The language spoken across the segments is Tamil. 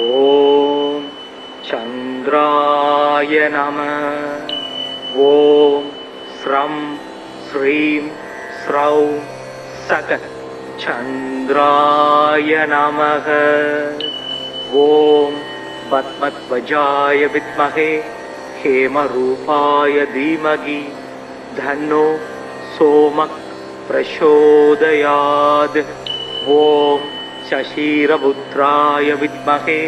ஓம் சந்திராய நம. ஓம் ஸ்ரம் ஸ்ரீம் ஸ்ரௌம் சக சந்திராய நமக. ஓம் பத்மத்வஜாய வித்மஹே ஹேமரூபாய தீமகி தன்னோ சோமக் பிரசோதயாத். ஓம் சசீரபுத்ராய வித்மஹே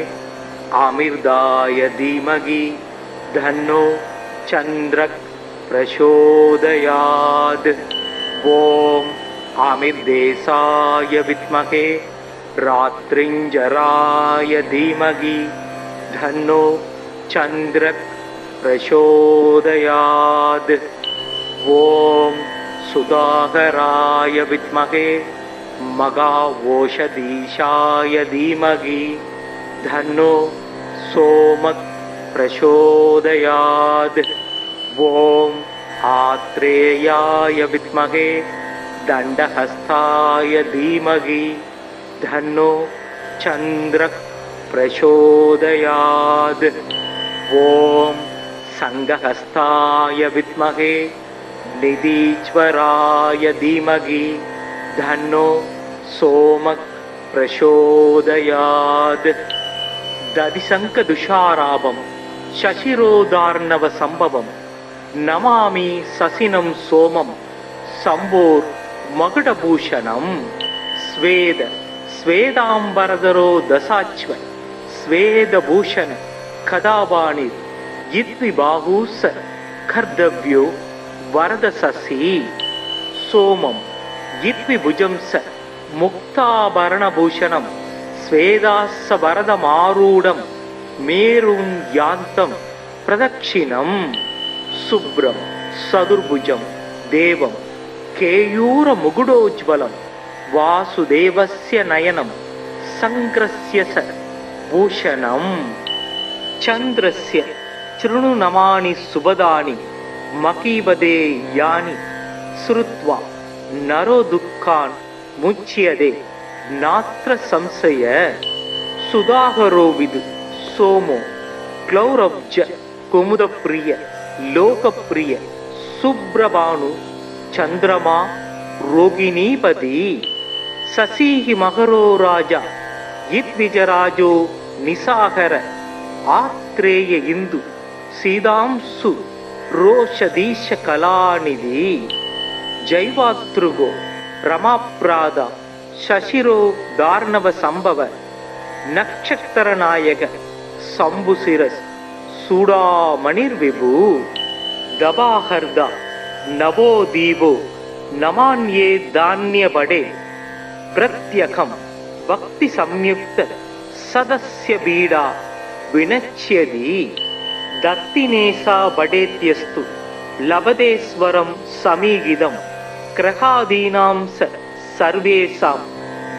ஆமிர்தாய தீமகி தன்னோ சந்திரக் பிரசோதயாத். ஓம் ஆமிர்தேசாய வித்மஹே ராத்ரிஞ்சராய தீமகி தன்னோ சந்திரக் பிரசோதயாத். ஓம் சுதாகராய வித்மஹே மகாவோஷதீஷாய தீமகி தன்னோ சோமக் பிரசோதயாத். ஓம் ஆத்ரேயாய வித்மஹே தண்டஹஸ்தாய தீமகி தன்னோ சந்திரக் பிரசோதயாத். ஓம் சங்கஹஸ்தாய வித்மஹே நிதீஸ்வராய தீமகி தன்னோ சோமக் பிரசோதயாத். ததிசங்க துஷாராபம் சசிரோதார்ணவ சம்பவம் நமாமி சசினம் சோமம் சம்போர் மகுடபூஷணம். ஸ்வேத ஸ்வேதாம்பரதரோ தசாச்வ ஸ்வேதபூஷண கதாபாணிர் யித்விபாஹூஸ கர்தவ்யோ வரதசசி. சோமம் யித்விபுஜம்ஸ முக்தாபரணபூஷணம் ஸ்வேதாஸ்ஸ வரதமாரூடம் மேரும் யாந்தம் பிரதக்ஷிணம். சுப்ரம் சதுர்புஜம் தேவம் கேயூர முகுடோஜ்வலம் வாசுதேவஸ்ய நயனம் சங்கிரஸ்ய ச பூஷணம். சந்திரஸ்ய ச்ருணுநமானி சுபதானி மகீபதே யானி ஸ்ருத்வா நரோ துக்கான் முச்யதே நாத்ர சம்சய. சுதாகரோ விது சோமோ க்ளௌரப்ஜ குமுதப்ரிய லோகப்ரிய சுப்ரபானு சந்திரமா ரோகிணீபதி. சசீஹி மகரோ ராஜா யித்விஜராஜோ நிசாகர ஆத்ரேய இந்து சீதாம்சு ரோஷதீஷ கலாநிதி. ஜைவாத்ருகோ ரமாப்ராதா சசிரோ தார்ணவ சம்பவ நக்ஷத்திரநாயக சம்புசிரஸ் சூடாமணிர் விபு. தபாஹர்தா நவோ தீபோ நமான்யே தான்யபடே பிரத்யகம் பக்தி சம்யுக்த சதஸ்ய பீடா வினச்யதி. தத்தினேசா படேத்யஸ்து லபதேஸ்வரம் சமீகிதம் கிரகாதீனாம் சர்வேசாம்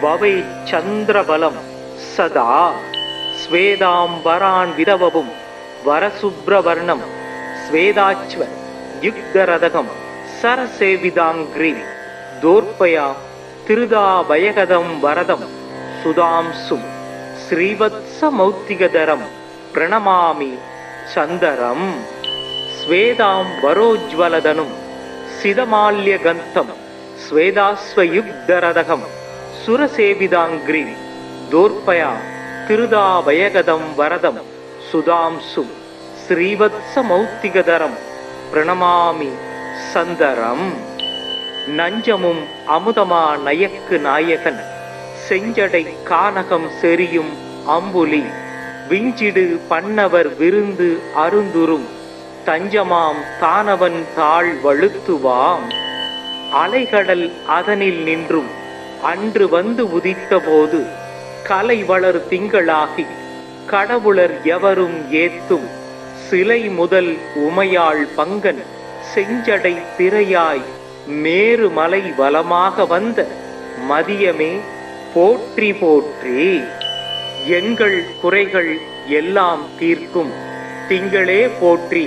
பவை சந்திரபலம் சதா. ஸ்வேதாம்பரான் விதவபும் வரசுப்ரவர்ணம் ஸ்வேதாச்வ யுக்தரதகம் சரசேவிதாங்கிரி தோர்பயா திருதாபயகதம் வரதம் சுதாம்சும் ஸ்ரீவத்ஸ மௌத்திகதரம் பிரணமாமி சந்தரம். ஸ்வேதாம் வரோஜ்வலதனும் சிதமால்யகந்தம் ஸ்வேதாஸ்வயுக்தரதகம் சுரசேவிதாங்கிரி தோர்பயா திருதாபயகதம் வரதம் சுதாம்சும் ஸ்ரீவத்ஸ மௌத்திகதரம் பிரணமாமி சந்தரம். நஞ்சமும் அமுதமா நயக்கு நாயகன் செஞ்சடை கானகம் செறியும் அம்புலி விஞ்சிடு பண்ணவர் விருந்து அருந்துரும் தஞ்சமாம் தானவன் தாழ் வழுத்துவாம். அலைகடல் அதனில் நின்றும் அன்று வந்து உதித்த போது கலை வளர் திங்களாகி கடவுளர் எவரும் ஏத்தும் சிலை முதல் உமையாள் பங்கன் செஞ்சடை திரையாய் மேருமலை வலமாக வந்த மதியமே போற்றி போற்றி. எங்கள் குறைகள் எல்லாம் தீர்க்கும் திங்களே போற்றி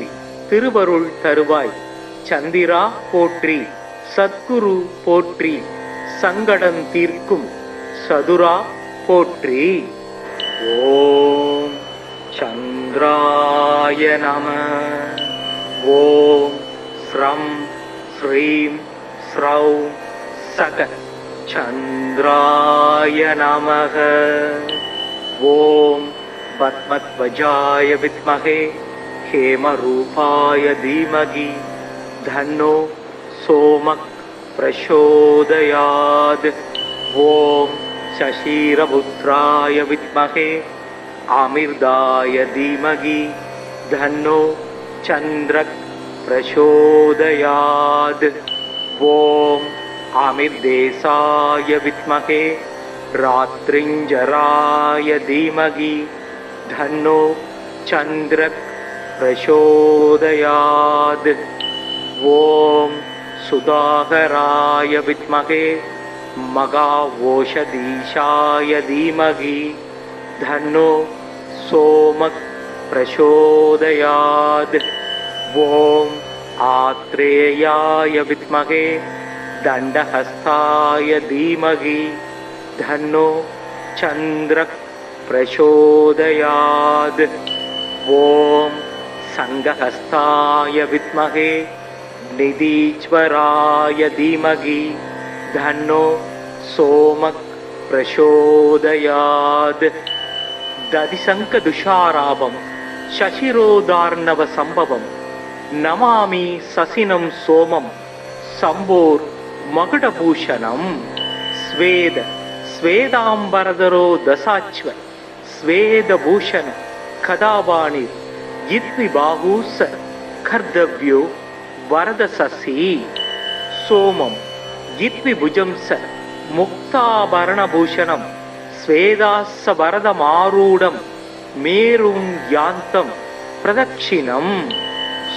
திருவருள் தருவாய். சந்திரா போற்றி சத்குரு போற்றி சங்கடம் தீர்க்கும் சதுரா போற்றி. ஓம் சந்திராய நம. ஓம் ஸ்ரம் ஸ்ரீம் ஸ்ரௌம் சக சந்திராய நமக. ஓம் பத்மத்வஜாய வித்மஹே ஹேமரூபாய தீமகி தன்னோ சோமக் பிரசோதயாத். ஓம் சசீரபுத்ராய வித்மஹே ஆமிர்தாய தீமகி தன்னோ சந்திரக் பிரசோதயாத். ஓம் ஆமிர்தேசாய வித்மஹே ராத்ரிஞ்சராய தீமகி தன்னோ சந்திரக் பிரசோதயாத். ஓம் சுதாகராய வித்மஹே மகாவோஷதீஷாய தீமகி தன்னோ சோமக் பிரசோதயாத். ஓம் ஆத்ரேயாய வித்மஹே தண்டஹஸ்தாய தீமகி தன்னோ சந்திரக் பிரசோதயாத். ஓம் சங்கஹஸ்தாய வித்மஹே நிதீஸ்வராய தீமகி தன்னோ சோமக் பிரசோதயாத். ததிசங்கதுஷாராபம் சசிரோதார்ணவ சம்பவம் நமாமி சசினம் சோமம் சம்போர் மகுடபூஷணம். ஸ்வேத ஸ்வேதாம்பரதரோ தசாச்வ ஸ்வேதபூஷண கதாபாணிர் யித்விபாஹூஸ கர்தவ்யோ வரதசசி. சோமம் யித்விபுஜம்ஸ முக்தாபரணபூஷணம் ஸ்வேதாஸ்ஸ வரதமாரூடம் மேரும் யாந்தம் பிரதக்ஷிணம்.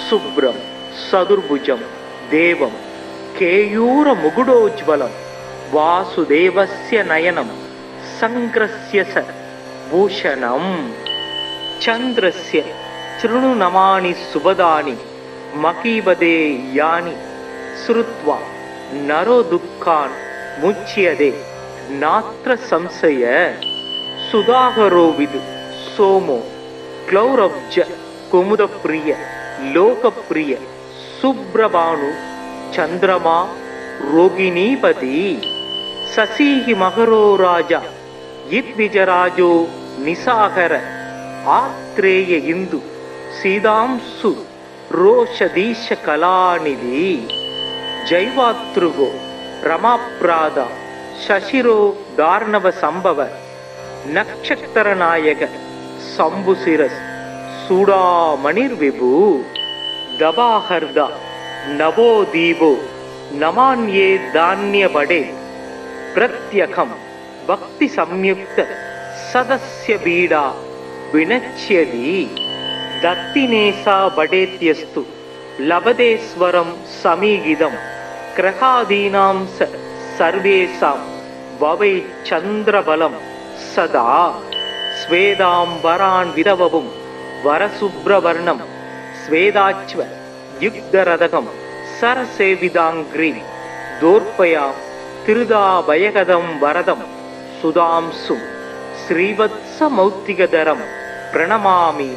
சுப்ரம் சதுர்புஜம் தேவம் கேயூர முகுடோஜ்வலம் வாசுதேவஸ்ய நயனம் சங்கிரஸ்ய ச பூஷணம். சந்திரஸ்ய ச்ருணுநமானி சுபதானி மகீபதே யானி ஸ்ருத்வா நரோ துக்கான் முச்யதே நாத்ர சம்சய. சுதாகரோ விது சோமோ க்ளௌரப்ஜ குமுதப்ரிய லோகப்ரிய சுப்ரபானு சந்திரமா ரோகிணீபதி. சசீஹி மகரோ ராஜா யித்விஜராஜோ நிசாகர ஆத்ரேய இந்து சீதாம்சு ரோஷதீஷ கலாநிதி. ஜைவாத்ருகோ ரமாப்ராதா சசிரோ தார்ணவ சம்பவ நக்ஷத்திரநாயக சம்புசிரஸ் சூடாமணிர் விபு. தபாஹர்தா நவோதீபோ நமான்யே தான்யபடே பிரத்யகம் பக்தி சம்யுக்த சதஸ்ய பீடா வினச்யதி. தத்தினேசா படேத்யஸ்து லபதேஸ்வரம் சமீகிதம் கிரகாதீனாம் சர்வேசாம் வவை சந்திரபலம் சதா. ஸ்வேதாம்பரான் விதவவும் வரசுப்ரவர்ணம் ஸ்வேதாச்வ யுக்தரதகம் சரசேவிதாங்கிரி தோர்பயா திருதாபயகதம் வரதம் சுதாம்சும் ஸ்ரீவத்ஸமௌக்திகதரம் பிரணமாமி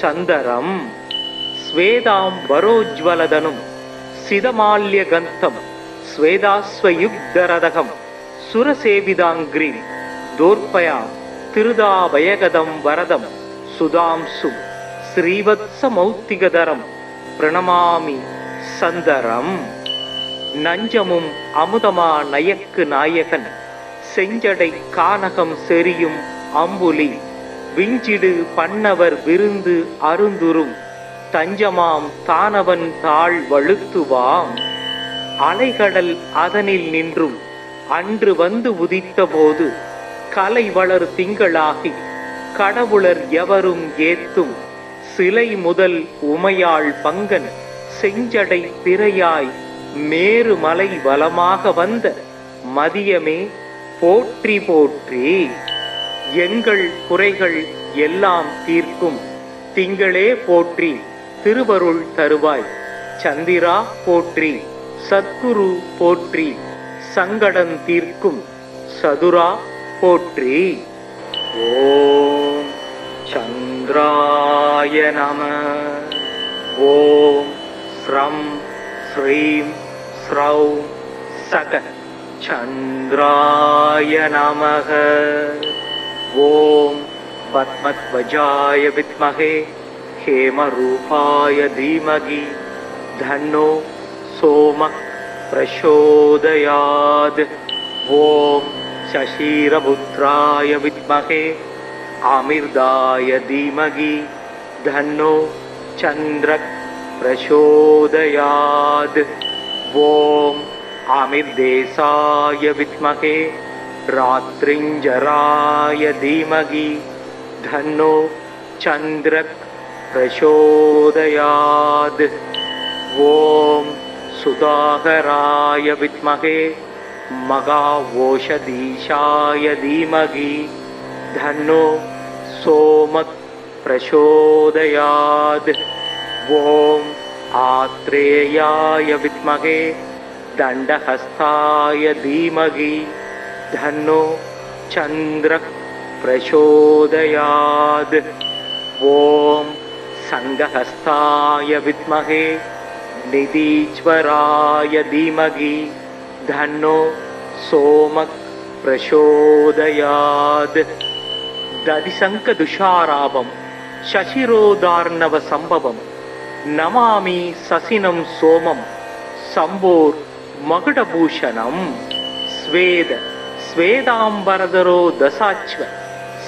சந்தரம். ஸ்வேதாம்பரோஜ்வலதனும் சிதமால்யகந்தம் ஸ்வேதாஸ்வயுக்தரதகம் சுரசேவிதாங்கிரி தோர்பயா திருதாபயகதம் வரதம் சுதாம்சும் ஸ்ரீவத்ஸமௌக்திகதரம் பிரணமாமி சந்தரம். நஞ்சமும் அமுதமா நயக்கு நாயகன் செஞ்சடை கானகம் செறியும் அம்புலி விஞ்சிடு பண்ணவர் விருந்து அருந்துரும் தஞ்சமாம் தானவன் தாழ் வழுத்துவாம். அலைகடல் அதனில் நின்றும் அன்று வந்து உதித்த போது கலை வளர் திங்களாகி கடவுளர் எவரும் ஏத்தும் சிலை முதல் உமையாள் பங்கன் செஞ்சடை பிறையாய் மேருமலை வலமாக வந்த மதியமே போற்றி போற்றி. எங்கள் குறைகள் எல்லாம் தீர்க்கும் திங்களே போற்றி திருவருள் தருவாய். சந்திரா போற்றி சத்குரு போற்றி சங்கடன் தீர்க்கும் சதுரா போற்றி. ஓம் சந்திராய चन्द्राय नमः। ॐ श्रं श्रीं श्रौं सक चन्द्राय नमः। ॐ पद्मध्वजाय विद्महे हेमरूपाय धीमहि धन्नो सोमः प्रचोदयात्। ॐ शशिरपुत्राय विद्महे आमिर्दाय धीमहि धन्नो चन्द्रः प्रचोदयात्। ॐ आमिर्देशाय विद्महे रात्रिञ्जराय धीमहि धन्नो चन्द्रः प्रचोदयात्। ॐ सुधाकराय विद्महे महाओषधीशाय धीमहि धन्नो सोमः प्रचोदयात्। ॐ आत्रेयाय विद्महे दण्डहस्ताय धीमहि धन्नो चन्द्रः प्रचोदयात्। ॐ संघहस्ताय विद्महे निधीश्वराय धीमहि धन्नो सोमः प्रचोदयात्। दधिशङ्खदुषारावं शशिरोदार्णव संभवं नमामि ससिनं सोमं शम्भोर्मकुटभूषणं। स्वेद स्वेदाम्बरधरो दशाश्व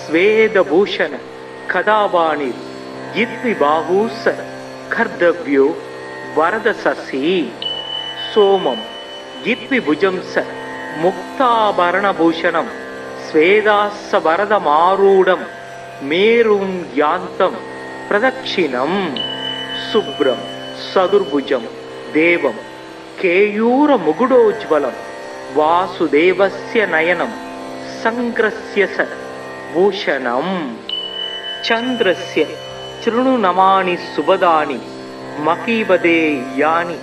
स्वेदभूषण कदावाणि यद्विबाहुस कर्तव्यो वरदशसि। सोमं यद्विभुजं स मुक्ताभरणभूषणं स्वेदास्य वरदमारूढं मेरुं यान्तं प्रदक्षिणं। शुभ्रं चतुर्भुजं देवं केयूरमुकुटोज्ज्वलं वासुदेवस्य नयनं संग्रस्य स भूषणं। चन्द्रस्य चृणुनमानि सुभदानि महीपदे यानि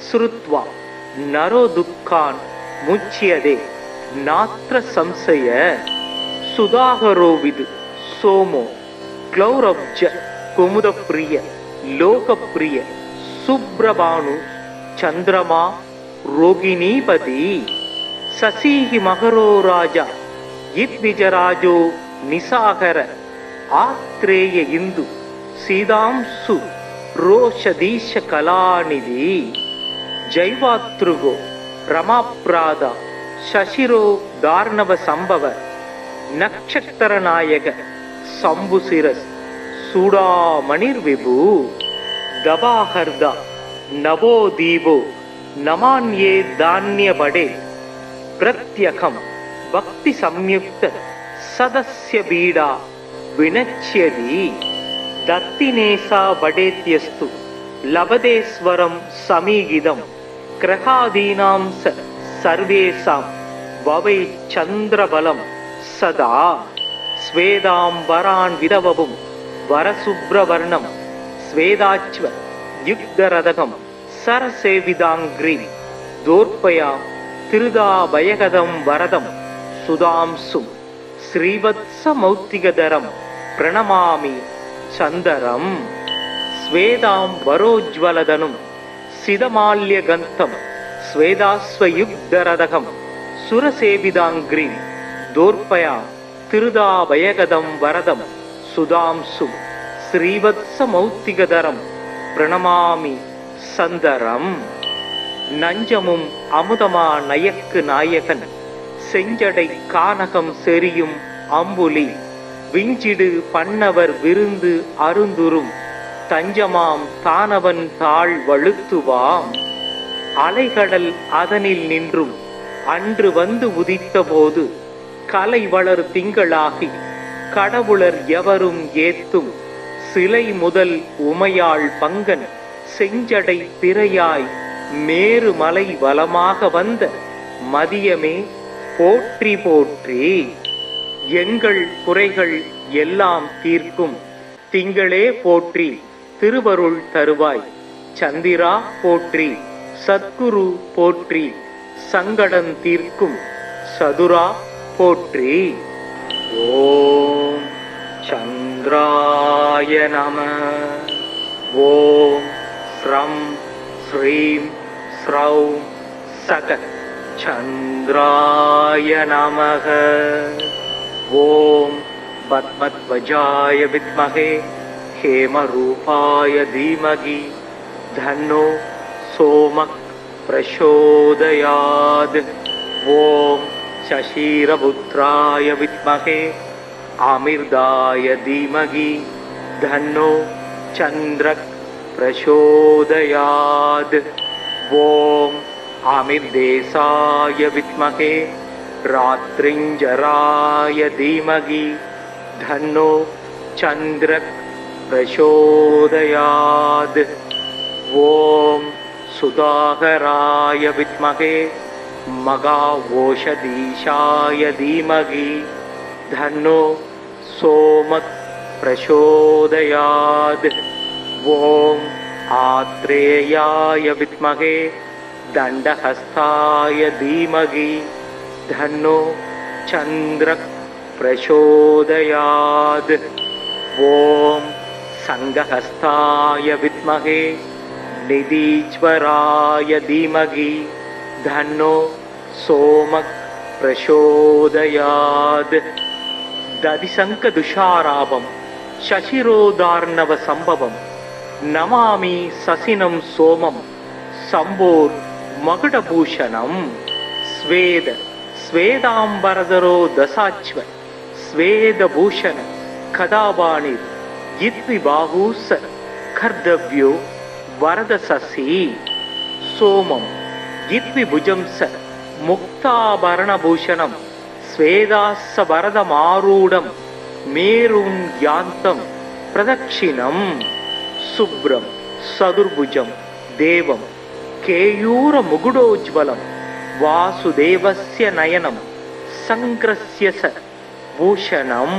श्रुत्वा नरो दुःखान् मुच्यते नात्र संशय। सुधाकरो विदु सोमो क्लौरब्ज कुमुदप्रिय लोकप्रिय सुब्रभानु चन्द्रमा रोगिणीपति। शशिः मकरो राजा यद्विजराजो निशाकर आत्रेय इंदु सीतांशु रोषधीश कलानिधि। जैवातृगो रमाप्रादा शशिरो दार्णव संभव नक्षत्र नायक शंभुशिरस् सूडामणिर्विभु। दबाहर्दा नवो दीपो नमान्ये धान्य बडे प्रत्यखं भक्ति संयुक्त सदस्य बीडा विनच्यति। दत्तिनेसा वडेत्यस्तु लभतेश्वरं समीगिदं ग्रहादीनां सर्वेषां भवै चन्द्रबलं सदा। स्वेदाम्बरान् विदवपुं वरशुभ्रवर्णं स्वेदाच्व युक्तरदकं सरसेविदाङ्ग्रीं दोर्पया तिरुदाभयगदं वरदं सुधांशुं श्रीवत्समौक्तिकधरं प्रणमामि चन्दरं। स्वेदाम्बरोज्ज्वलधनुं सिदमाल्यगन्तं स्वेदाश्वयुक्तरदकं सुरसेविदाङ्ग्रीं दोर्पया तिरुदाभयगदं वरदं सुधांशुं श्रीवत्समौक्तिकधरं प्रणमामि சந்தரம். நஞ்சமும் அமுதமா நயக்கு நாயகன் செஞ்சடை கானகம் செறியும் அம்புலி விஞ்சிடு பண்ணவர் விருந்து அருந்துரும் தஞ்சமாம் தானவன் தாழ் வழுத்துவாம். அலைகடல் அதனில் நின்றும் அன்று வந்து உதித்த போது கலை வளர் திங்களாகி கடவுளர் எவரும் ஏத்தும் சிலை முதல் உமையாள் பங்கன் செஞ்சடை பிறையாய் மேருமலை வலமாக வந்த மதியமே போற்றி போற்றி. எங்கள் குறைகள் எல்லாம் தீர்க்கும் திங்களே போற்றி திருவருள் தருவாய். சந்திரா போற்றி சத்குரு போற்றி சங்கடம் தீர்க்கும் சதுரா போற்றி. ஓம் சந்திர चंद्राय नमः। ओम श्रं श्रीं श्रौं सक चंद्राय नमः। ओम पद्मध्वजाय विद्महे हेमरूपाय धीमहि धन्नो सोमः प्रचोदयात्। ओम शशिरपुत्राय विद्महे आमिर्दाय धीमहि धन्नो चंद्रः प्रचोदयात्। ओम आमिर्देशाय विद्महे रात्रिंजराय धीमहि धन्नो चंद्रः प्रचोदयात्। ओम सुधाकराय विद्महे मगावोषधीशाय धीमहि धन्नो सोमः प्रचोदयात्। ओम आत्रेयाय विद्महे दंडहस्ताय धीमहि धन्नो चंद्रः प्रचोदयात्। ओम संघहस्ताय विद्महे निधीश्वराय धीमहि धन्नो सोमः प्रचोदयात्। दधिशंखदुषाराभं शशिरोदार्णव संभवं नमामि ससिनं सोमं संभोर मकुटभूषणं। स्वेद स्वेदांबरधरो दशाश्व स्वेदभूषण कदाबाणि यद्विबाहुस कर्तव्यो वरदशसि। सोमं यद्विभुजं स मुक्ताभरणभूषणं स्वेदास्सवरदमारूढं मेरुं यान्तं प्रदक्षिणं। शुभ्रं सदुर्भुजं देवं केयूरमुकुटोज्ज्वलं वासुदेवस्य नयनं संक्रस्य स भूषणम्।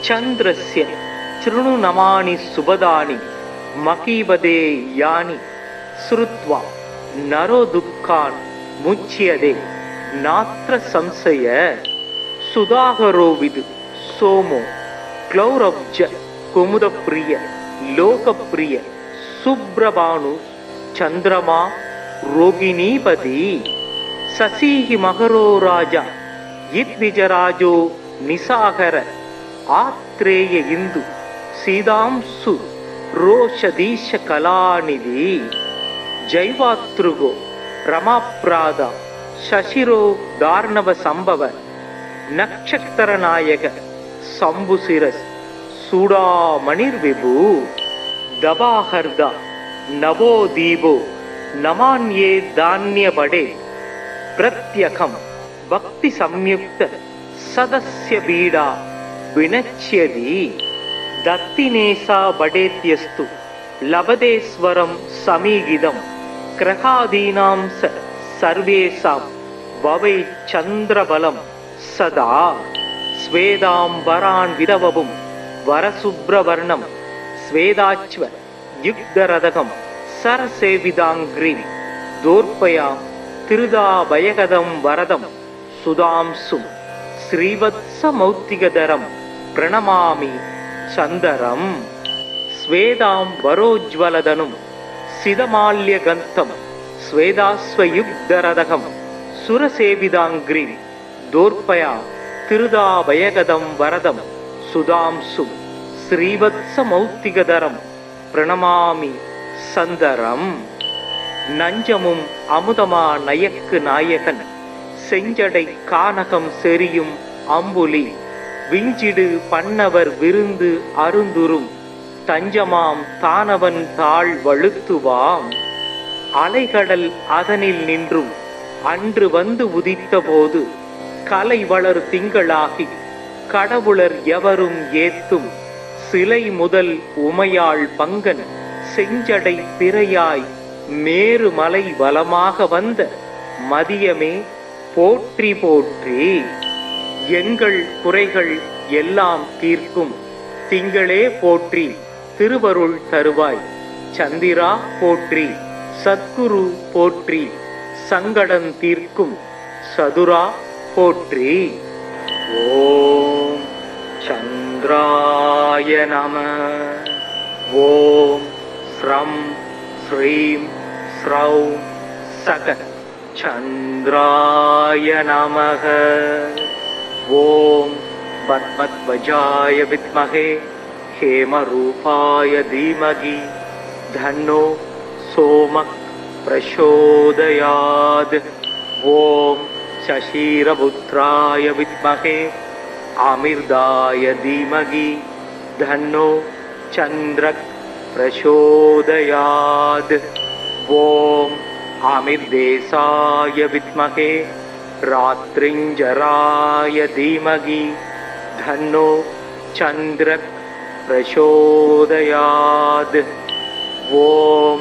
चन्द्रस्य चृणुनमानि सुभदानि मकीपदे यानि श्रुत्वा नरो दुःखान् मुच्यते नात्र संशय। सुधाकरो विदु सोमो क्लौरब्ज कुमुदप्रिय लोकप्रिय सुब्रभानु चंद्रमा रोगिणीपति। शशिः मकरो राजा यद्विजराजो निशाकर आत्रेय इंदु सीदांशु रोषधीश कलानिधि। जैवातृगो रमाप्राद शशिरो दार्णव संभव नक्षत्र नायक शंभुशिरस् सूडामणिर्विभु। दबाहर्दा नवो दीपो नमान्ये धान्य बड़े प्रत्यखम भक्ति संयुक्त सदस्य बीड़ा विनच्यति। दत्तिनेसा बडेत्यस्तु लभदेश्वरं समीगिदं ग्रहादीनां सर्वेषां भवे चंद्रबलं सदा। स्वेदांबरान् विदवपुं वरसुब्रवर्णं स्वेदाच्व युक्तरदकं सरसेविदाङ्घ्रिं दोर्पयां तिरुदाभयगदं वरदं सुधांशुं श्रीवत्समौक्तिकधरं प्रणमामि चन्दरम्। स्वेदांबरोज्ज्वलधनुं सिदमाल्यगन्तं स्वेदाश्वयुक्तरदकं सुरसेविदाङ्घ्रिं दोर्पया तिरुदाभयगदं वरदं सुधांशुं श्रीवत्समौक्तिकधरं प्रणमामि சந்தரம். நஞ்சமும் அமுதமா நயக்கு நாயகன் செஞ்சடை கானகம் செரியும் அம்புலி விஞ்சிடு பண்ணவர் விருந்து அருந்துரும் தஞ்சமாம் தானவன் தாழ் வழுத்துவாம். அலைகடல் அதனில் நின்றும் அன்று வந்து உதித்த போது கலை வளர் திங்களாகி கடவுளர் எவரும் ஏத்தும் சிலை முதல் உமையாள் பங்கன் செஞ்சடை பிறையாய் மேருமலை வலமாக வந்த மதியமே போற்றி போற்றி. எங்கள் குறைகள் எல்லாம் தீர்க்கும் திங்களே போற்றி திருவருள் தருவாய். சந்திரா போற்றி சத்குரு போற்றி சங்கடன் தீர்க்கும் சதுரா போற்றி. ஓம் சந்திர चंद्राय नमः। ओम श्रं श्रीं श्रौं सक चंद्राय नमः। ओम पद्मध्वजाय विद्महे हेमरूपाय धीमहि धन्नो सोमः प्रचोदयात्। ओम शशिरपुत्राय विद्महे आमिर्दाय धीमहि धन्नो चंद्रः प्रचोदयात्। ओम आमिर्देशाय विद्महे रात्रिंजराय धीमहि धन्नो चंद्रः प्रचोदयात्। ओम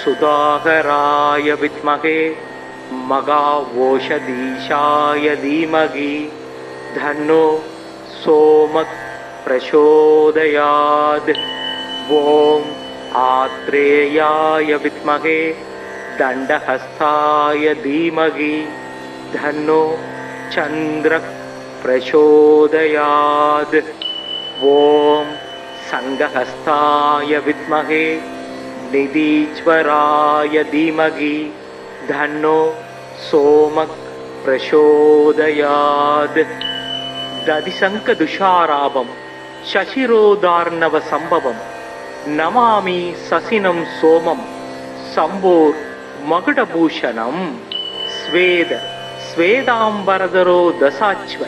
सुधाकराय विद्महे मगावोषधीशाय धीमहि धन्नो सोमः प्रचोदयात्। ओम आत्रेयाय विद्महे दंडहस्ताय धीमहि धन्नो चंद्रः प्रचोदयात्। ओम संघहस्ताय विद्महे निधीश्वराय धीमहि धन्नो सोमः प्रचोदयात्। दधिशंक दुषाराभं शशिरोदार्णव संभवं नमामि ससिनं सोमं संभोर मकुटभूषणं। स्वेद स्वेदांबरधरो दशाच्व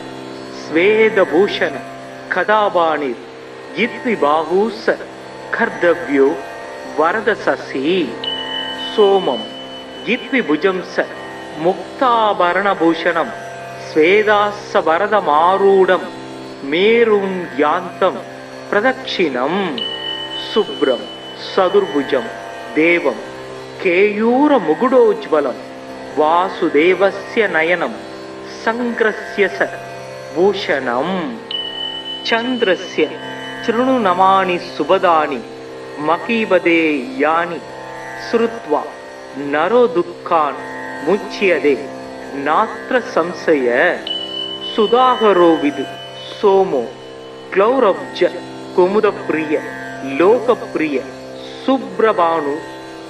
स्वेदभूषण कदाबाणिर् यद्विबाहुस कर्तव्यो वरदशसि। सोमं यद्विभुजं स मुक्ताभरणभूषणं स्वेदास्स वरदमारूढं मेरुं यान्तं प्रदक्षिणं। शुभ्रं सदुर्भुजं देवं केयूरमुकुटोज्ज्वलं वासुदेवस्य नयनं संग्रस्य स भूषणं। चन्द्रस्य चृणुनमानि सुभदानि मकीबदे यानि श्रुत्वा नरो दुःखान् मुच्यते नात्र संशय। सुधाकरो विदु सोमो क्लौरब्ज कुमुदप्रिय लोकप्रिय सुब्रभानु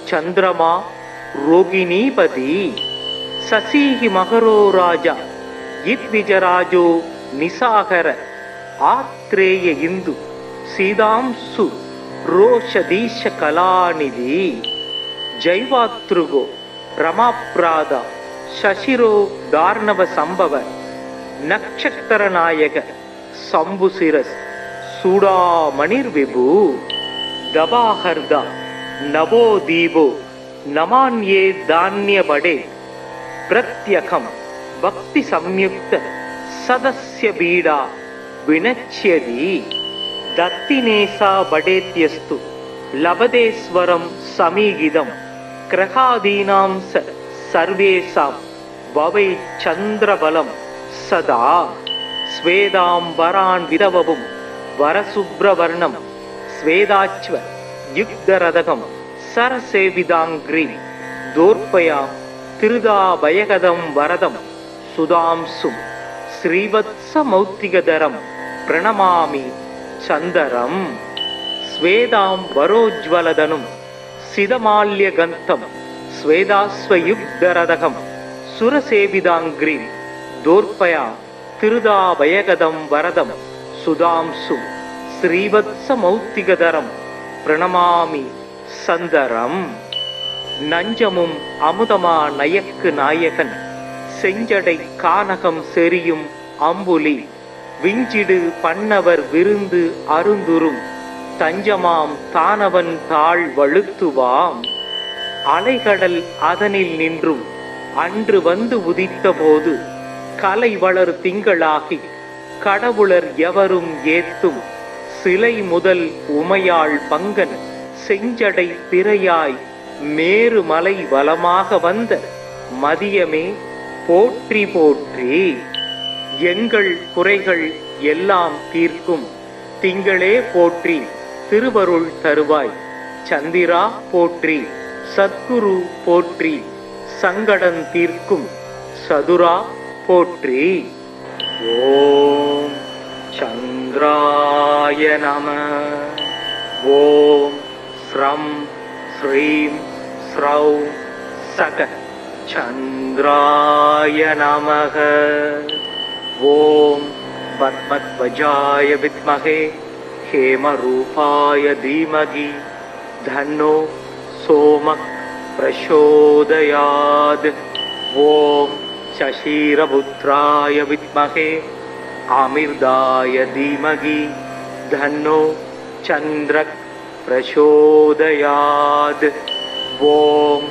चंद्रमा रोगिणीपति। शशिः मकरो राजा यद्विजराजो निशाकर आत्रेय इंदु सीदांशु रोषधीश कलानिधि। जैवातृगो रमाप्राद शशिरो दार्णव संभव नक्षत्र नायक शंभुशिरस् सूडामणिर्विभु। दबाहर्दा नवो दीपो नमान्ये धान्यबडे प्रत्यखं भक्ति संयुक्त सदस्य बीडा विनच्यति। दत्तिनेसा बडेत्यस्तु लभतेश्वरं समीगिदं ग्रहादीनां सर्वेषां भवे चन्द्रबलं सदा। स्वेदांबरान् विधवं वरशुभ्रवर्णं स्वेदाच्व युक्तरदकं सरसेविदाङ्घ्रिं दोर्पयां तिरुदाभयगदं वरदं सुधांशुं श्रीवत्समौक्तिकधरं प्रणमामि चन्दरं। स्वेदांबरोज्ज्वलधनुं सिदमाल्यगन्तं स्वेदाश्वयुक्तरदकं सुरसेविदाङ्घ्रिं दोर्पयां तिरुदाभयगदं वरदं सुधांशुं श्रीवत्समौक्तिकधरं प्रणमामि சந்தரம். நஞ்சமும் அமுதமா நயக்கு நாயகன் செஞ்சடை கானகம் செறியும் அம்புலி விஞ்சிடு பண்ணவர் விருந்து அருந்துரும் தஞ்சமாம் தானவன் தாழ் வழுத்துவாம். அலைகடல் அதனில் நின்றும் அன்று வந்து உதித்த போது கலை வளர் திங்களாகி கடவுளர் எவரும் ஏத்தும் சிலை முதல் உமையாள் பங்கன் செஞ்சடை திரையாய் மேருமலை வலமாக வந்த மதியமே போற்றி போற்றி. எங்கள் குறைகள் எல்லாம் தீர்க்கும் திங்களே போற்றி திருவருள் தருவாய். சந்திரா போற்றி, சத்குரு போற்றி, சங்கடன் தீர்க்கும் சதுரா போற்றி. ஓம் சந்திராய நம. ஓம் ஸ்ரம் ஸ்ரீம் ஸ்ரௌம் சக சந்திராய நமக. ஓம் பத்மத்வஜாய வித்மஹே ஹேமரூபாய தீமகி தன்னோ சோமக் பிரசோதயாத். ஓம் சசீரபுத்ராய வித்மஹே அமிர்தாய தீமகி தன்னோ சந்திரக் பிரசோதயாத். ஓம்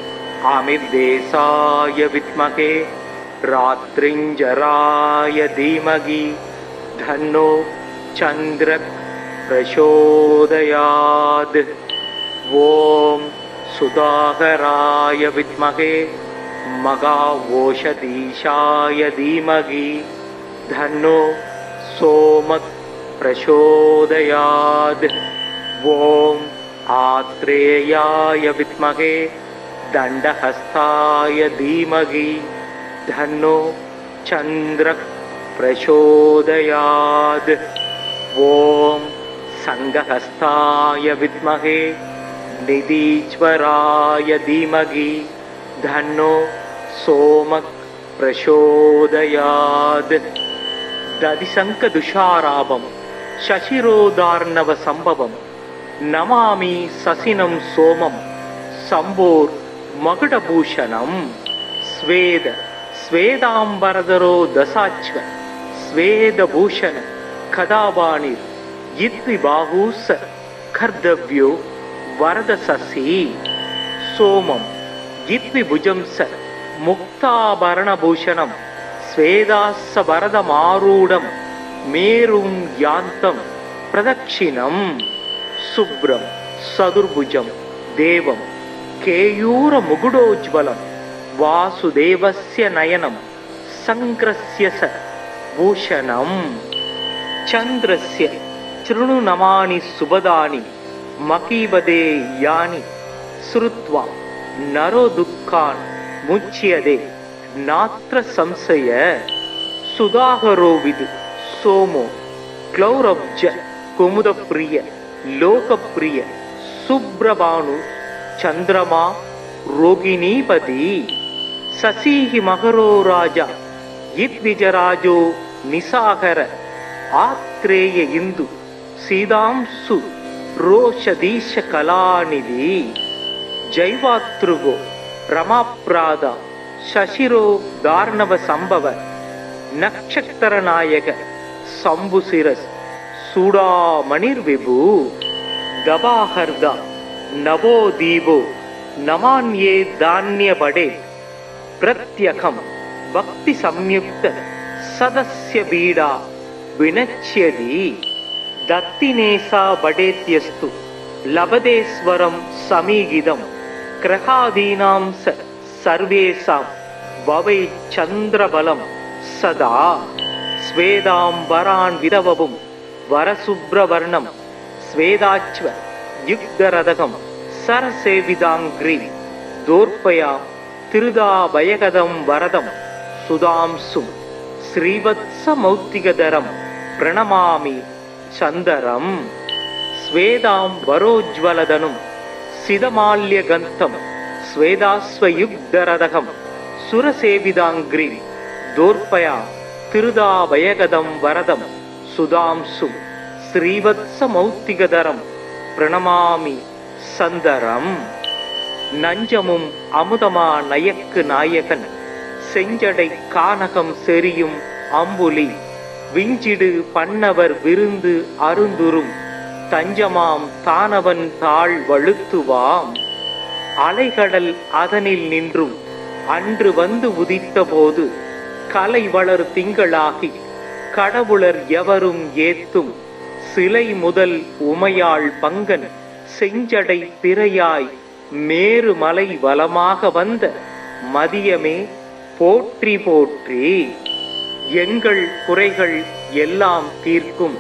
அமிர்தேசாய வித்மஹே ராத்ரிஞ்சராய தீமகி தன்னோ சந்திரக் பிரசோதயாத். ஓம் சுதாகராய வித்மஹே மகாவோஷதீஷாய தீமகி தன்னோ சோமக் பிரசோதயாத். ஓம் ஆத்ரேயாய வித்மஹே தண்டஹஸ்தாய தீமகி தன்னோ சந்திரக் பிரசோதயாத். ஓம் சங்கஹஸ்தாய வித்மஹே நிதீஸ்வராய தீமகி தன்னோ சோமக் பிரசோதயாத். ததிசங்க துஷாராபம் சசிரோதார்ணவ சம்பவம் நமாமி சசினம் சோமம் சம்போர் மகுடபூஷணம். ஸ்வேத ஸ்வேதாம்பரதரோ தசாச்வ ஸ்வேதபூஷண கதாபாணிர் யித்விபாஹூஸ கர்தவ்யோ வரதசசி. சோமம் யித்விபுஜம்ஸ முக்தாபரணபூஷணம் ஸ்வேதாஸ்ஸ வரதமாரூடம் மேரும் யாந்தம் பிரதக்ஷிணம். சுப்ரம் சதுர்புஜம் தேவம் கேயூர முகுடோஜ்வலம் வாசுதேவஸ்ய நயனம் சங்கிரஸ்ய ச பூஷணம். சந்திரஸ்ய ச்ருணுநமானி சுபதானி மகீபதே யானி ஸ்ருத்வா நரோ துக்கான் முச்யதே நாத்ர சம்சய. சுதாகரோவிது சோமோ க்ளௌரப்ஜ குமுதப்ரிய லோகப்ரிய சுப்ரபானு சந்திரமா ரோகிணீபதி. சசீஹி மகரோ ராஜா யித்விஜராஜோ நிசாகர ஆத்ரேய இந்து சீதாம்சு ரோஷதீஷ கலாநிதி. ஜைவாத்ருகோ ரமாப்ராதா சசிரோ தார்ணவ சம்பவ நக்ஷத்திரநாயக சம்புசிரஸ் சூடாமணிர் விபு. தபாஹர்தா நவோ தீபோ நமான்யே தான்ய படே பிரத்யகம் பக்தி சம்யுக்த சதஸ்ய பீடா வினச்யதி. தத்தினேசா படேத்யஸ்து லபதேஸ்வரம் சமீகிதம் கிரகாதீனாம் சர்வேசாம் வவை சந்திரபலம் சதா. ஸ்வேதாம்பரான் விதவவும் வரசுப்ரவர்ணம் ஸ்வேதாச்வ யுக்தரதகம் சரசேவிதாங்கிரி தோர்பயா திருதாபயகதம் வரதம் சுதாம்சும் ஸ்ரீவத்ஸமௌக்திகதரம் பிரணமாமி சந்தரம். ஸ்வேதாம்பரோஜ்வலதனும் சிதமால்யகந்தம் ஸ்வேதாஸ்வயுக்தரதகம் சுரசேவிதாங்கிரி தோர்பயா திருதாபயகதம் வரதம் சுதாம்சும் ஸ்ரீவத்ஸமௌக்திகதரம் பிரணமாமி சந்தரம். நஞ்சமும் அமுதமா நயக்கு நாயகன் செஞ்சடை கானகம் செரியும் அம்புலி விஞ்சிடு பண்ணவர் விருந்து அருந்துரும் தஞ்சமாம் தானவன் தாழ் வழுத்துவாம். அலைகடல் அதனில் நின்றும் அன்று வந்து உதித்த போது கலை வளர் திங்களாகி கடவுளர் எவரும் ஏத்தும் சிலை முதல் உமையாள் பங்கன் செஞ்சடை பிறையாய் மேருமலை வலமாக வந்த மதியமே போற்றி போற்றி. எங்கள் குறைகள் எல்லாம் தீர்க்கும்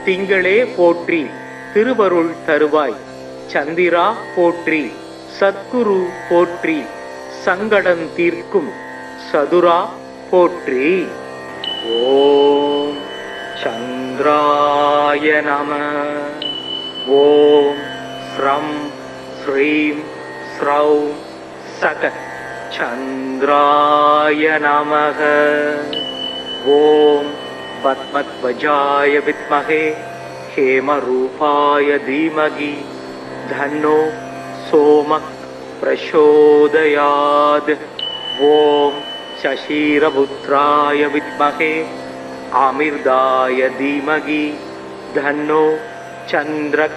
திங்களே போற்றி திருவருள் தருவாய். சந்திரா போற்றி சத்குரு போற்றி சங்கடம் தீர்க்கும் சதுரா போற்றி. ஓம் चंद्राय नमः। ओम श्रं श्रीं श्रौं सक चंद्राय नमः। ओम पद्मध्वजाय विद्महे हेमरूपाय धीमहि धन्नो सोमः प्रचोदयात्। ओम शशिरपुत्राय विद्महे आमिर्दाय धीमहि धन्नो चंद्रः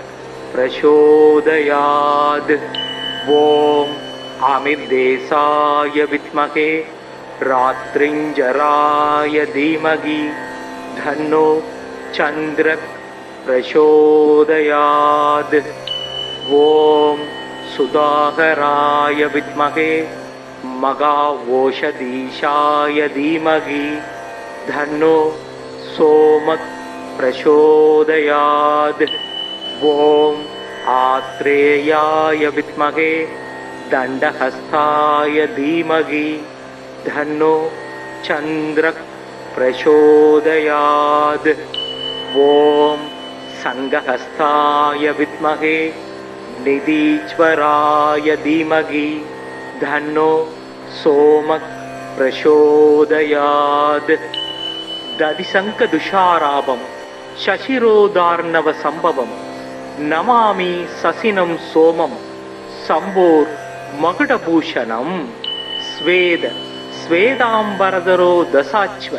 प्रचोदयात्। ओम आमिर्देशाय विद्महे रात्रिंजराय धीमहि धन्नो चंद्रः प्रचोदयात्। ओम सुधाकराय विद्महे मघावोषधीशाय धीमहि धन्नो सोमः प्रचोदयात्। ओम आत्रेयाय विद्महे दंडहस्ताय धीमहि धन्नो चंद्रः प्रचोदयात्। ओम संघहस्ताय विद्महे निधीश्वराय धीमहि धन्नो सोमः प्रचोदयात्। दधिशंखदुषाराभं शशिरोदार्णव संभवं नमामि ससिनं सोमं संभोर मकुटभूषणं। स्वेद स्वेदांबरधरो दशाश्व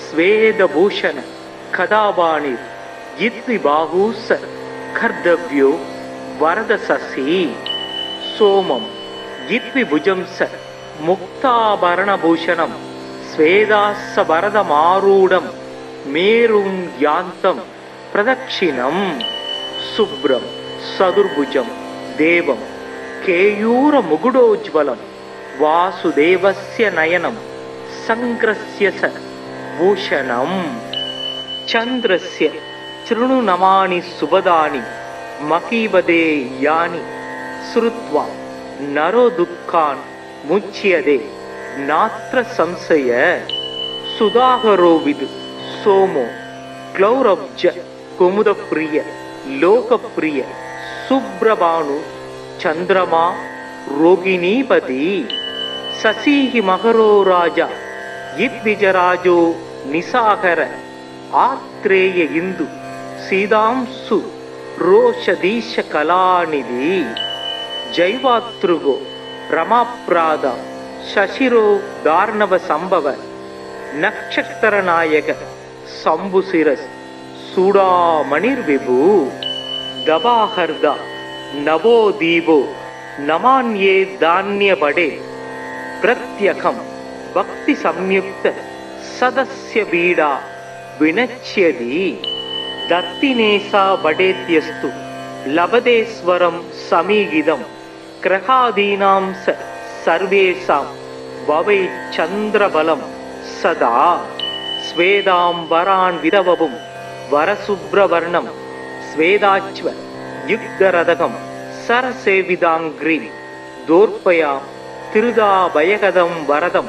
स्वेदभूषण कदावाणिर् यद्विबाहुस कर्तव्यो वरदशसि। सोमं यद्विभुजं स मुक्ताभरणभूषणं स्वेदास्सवरदमारूढं मेरुं यान्तं प्रदक्षिणं। शुभ्रं सदुर्भुजं देवं केयूरमुकुटोज्ज्वलं वासुदेवस्य नयनं संग्रस्य स भूषणं। चन्द्रस्य चृणुनमानि सुभदानि मकीवदे यानि श्रुत्वा नरो दुःखान् मुच्यते नात्र संशय। सुधाकरो विदु सोमो क्लौरब्ज कुमुदप्रिय लोकप्रिय सुब्रभानु चंद्रमा रोगिणीपति। शशिः मकरो राजा यद्विजराजो निशाकर आत्रेय इंदु सीदांशु रोषधीश कलानिधि। जैवातृगो रमाप्राद शशिरो दार्णव संभव नक्षत्र नायक शंभुशिरस् सूडामणिर्विभु। दबाहर्दा नवो दीपो नमान्ये धान्य बड़े प्रत्यखं भक्ति संयुक्त सदस्य बीडा विनच्यति। दत्तिनेसा बडेत्यस्तु लभतेस्वरं समीगिदं ग्रहादीनां सर्वेषां भवे चन्द्रबलं सदा। स्वेदांबरान् विदवपुं वरशुभ्रवर्णं स्वेदाच्व युक्तरदकं सरसेविदाङ्घ्रिं दोर्पयां तिरुदाभयकदं वरदं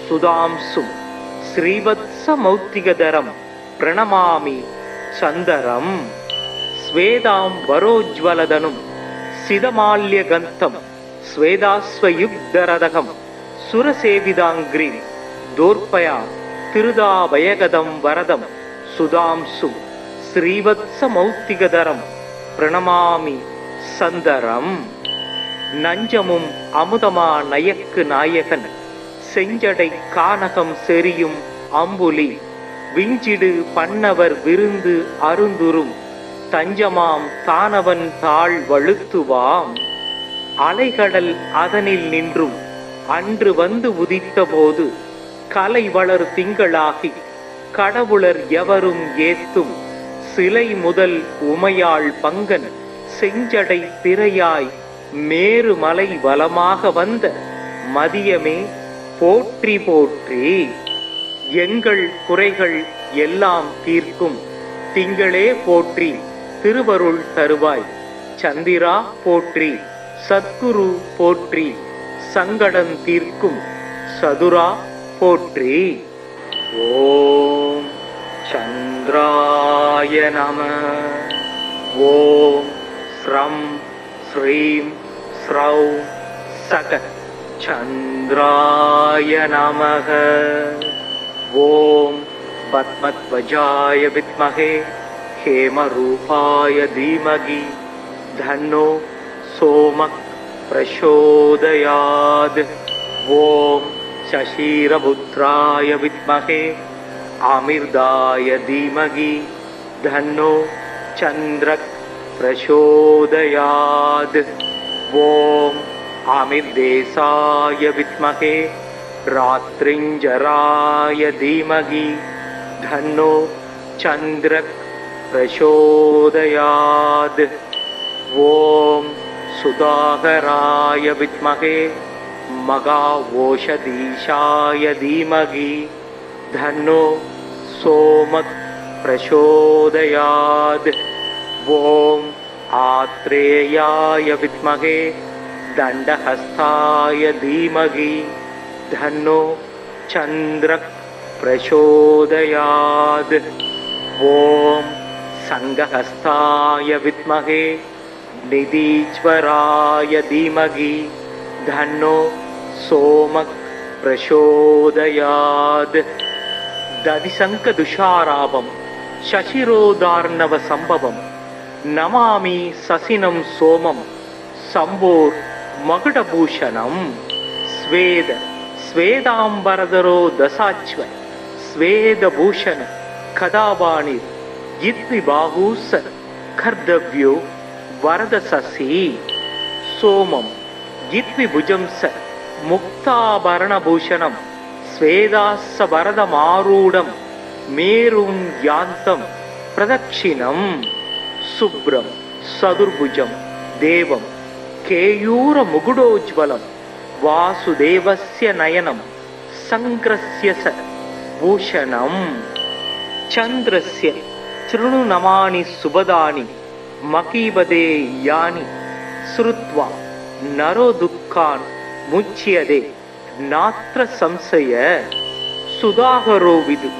सुधांशुं श्रीवत्समौक्तिकधरं प्रणमामि चन्दरम्। स्वेदांबरोज्ज्वलधनुं सिदमाल्यगन्तं स्वेदाश्वयुक्तरदकं सुरसेविदाङ्घ्रिं दोर्पयां तिरुदाभयकदं वरदं सुधांशुं श्रीवत्समौक्तिकधरं प्रणमामि சந்தரம். நஞ்சமும் அமுதமா நயக்கு நாயகன் செஞ்சடை கானகம் செரியும் அம்புலி விஞ்சிடு பண்ணவர் விருந்து அருந்துரும் தஞ்சமாம் தானவன் தாழ் வழுத்துவாம். அலைகடல் அதனில் நின்றும் அன்று வந்து உதித்த போது கலை வளர் திங்களாகி கடவுளர் எவரும் ஏத்தும் சிலை முதல் உமையாள் பங்கன் செஞ்சடை பிறையாய் மேருமலை வலமாக வந்த மதியமே போற்றி போற்றி. எங்கள் குறைகள் எல்லாம் தீர்க்கும் திங்களே போற்றி திருவருள் தருவாய். சந்திரா போற்றி சத்குரு போற்றி சங்கடம் தீர்க்கும் சதுரா போற்றி. ஓம் चंद्राय नमः। ओम श्रं श्रीं स्रौं सक चंद्राय नमः। ओम पद्मध्वजाय विद्महे हेमरूपाय धीमहि धन्नो सोमः प्रचोदयात्। ओम शशिरपुत्राय विद्महे आमिर्दाय धीमहि धन्नो चंद्रः प्रचोदयात्। ओम आमिर्देशाय विद्महे रात्रिंजराय धीमहि धन्नो चंद्रः प्रचोदयात्। ओम सुधाकराय विद्महे मगावोषधीशाय धीमहि धन्नो सोमः प्रचोदयात्। ओम आत्रेयाय विद्महे दंडहस्ताय धीमहि धन्नो चंद्रः प्रचोदयात्। ओम संघहस्ताय विद्महे निधीश्वराय धीमहि धन्नो सोमः प्रचोदयात्। दधिशंक दुषाराभं शशिरोदार्णव संभवं नमामि ससिनं सोमं संभोर मकुटभूषणं। स्वेद स्वेदांबरधरो दशाश्व स्वेदभूषण कदावाणि यद्विबाहुस कर्तव्यो वरदशसि। सोमं यद्विभुजं स मुक्ताभरणभूषणं स्वेदास्सवरदमारूढं मेरुं यान्तं प्रदक्षिणं। शुभ्रं सदुर्भुजं देवं केयूरमुकुटोज्ज्वलं वासुदेवस्य नयनं संग्रस्य स भूषणं। चन्द्रस्य तृणुनमानि सुभदानि मकीबदे यानि श्रुत्वा नरो दुःखान् मुच्यते नात्र संशय। सुधाकरो विदु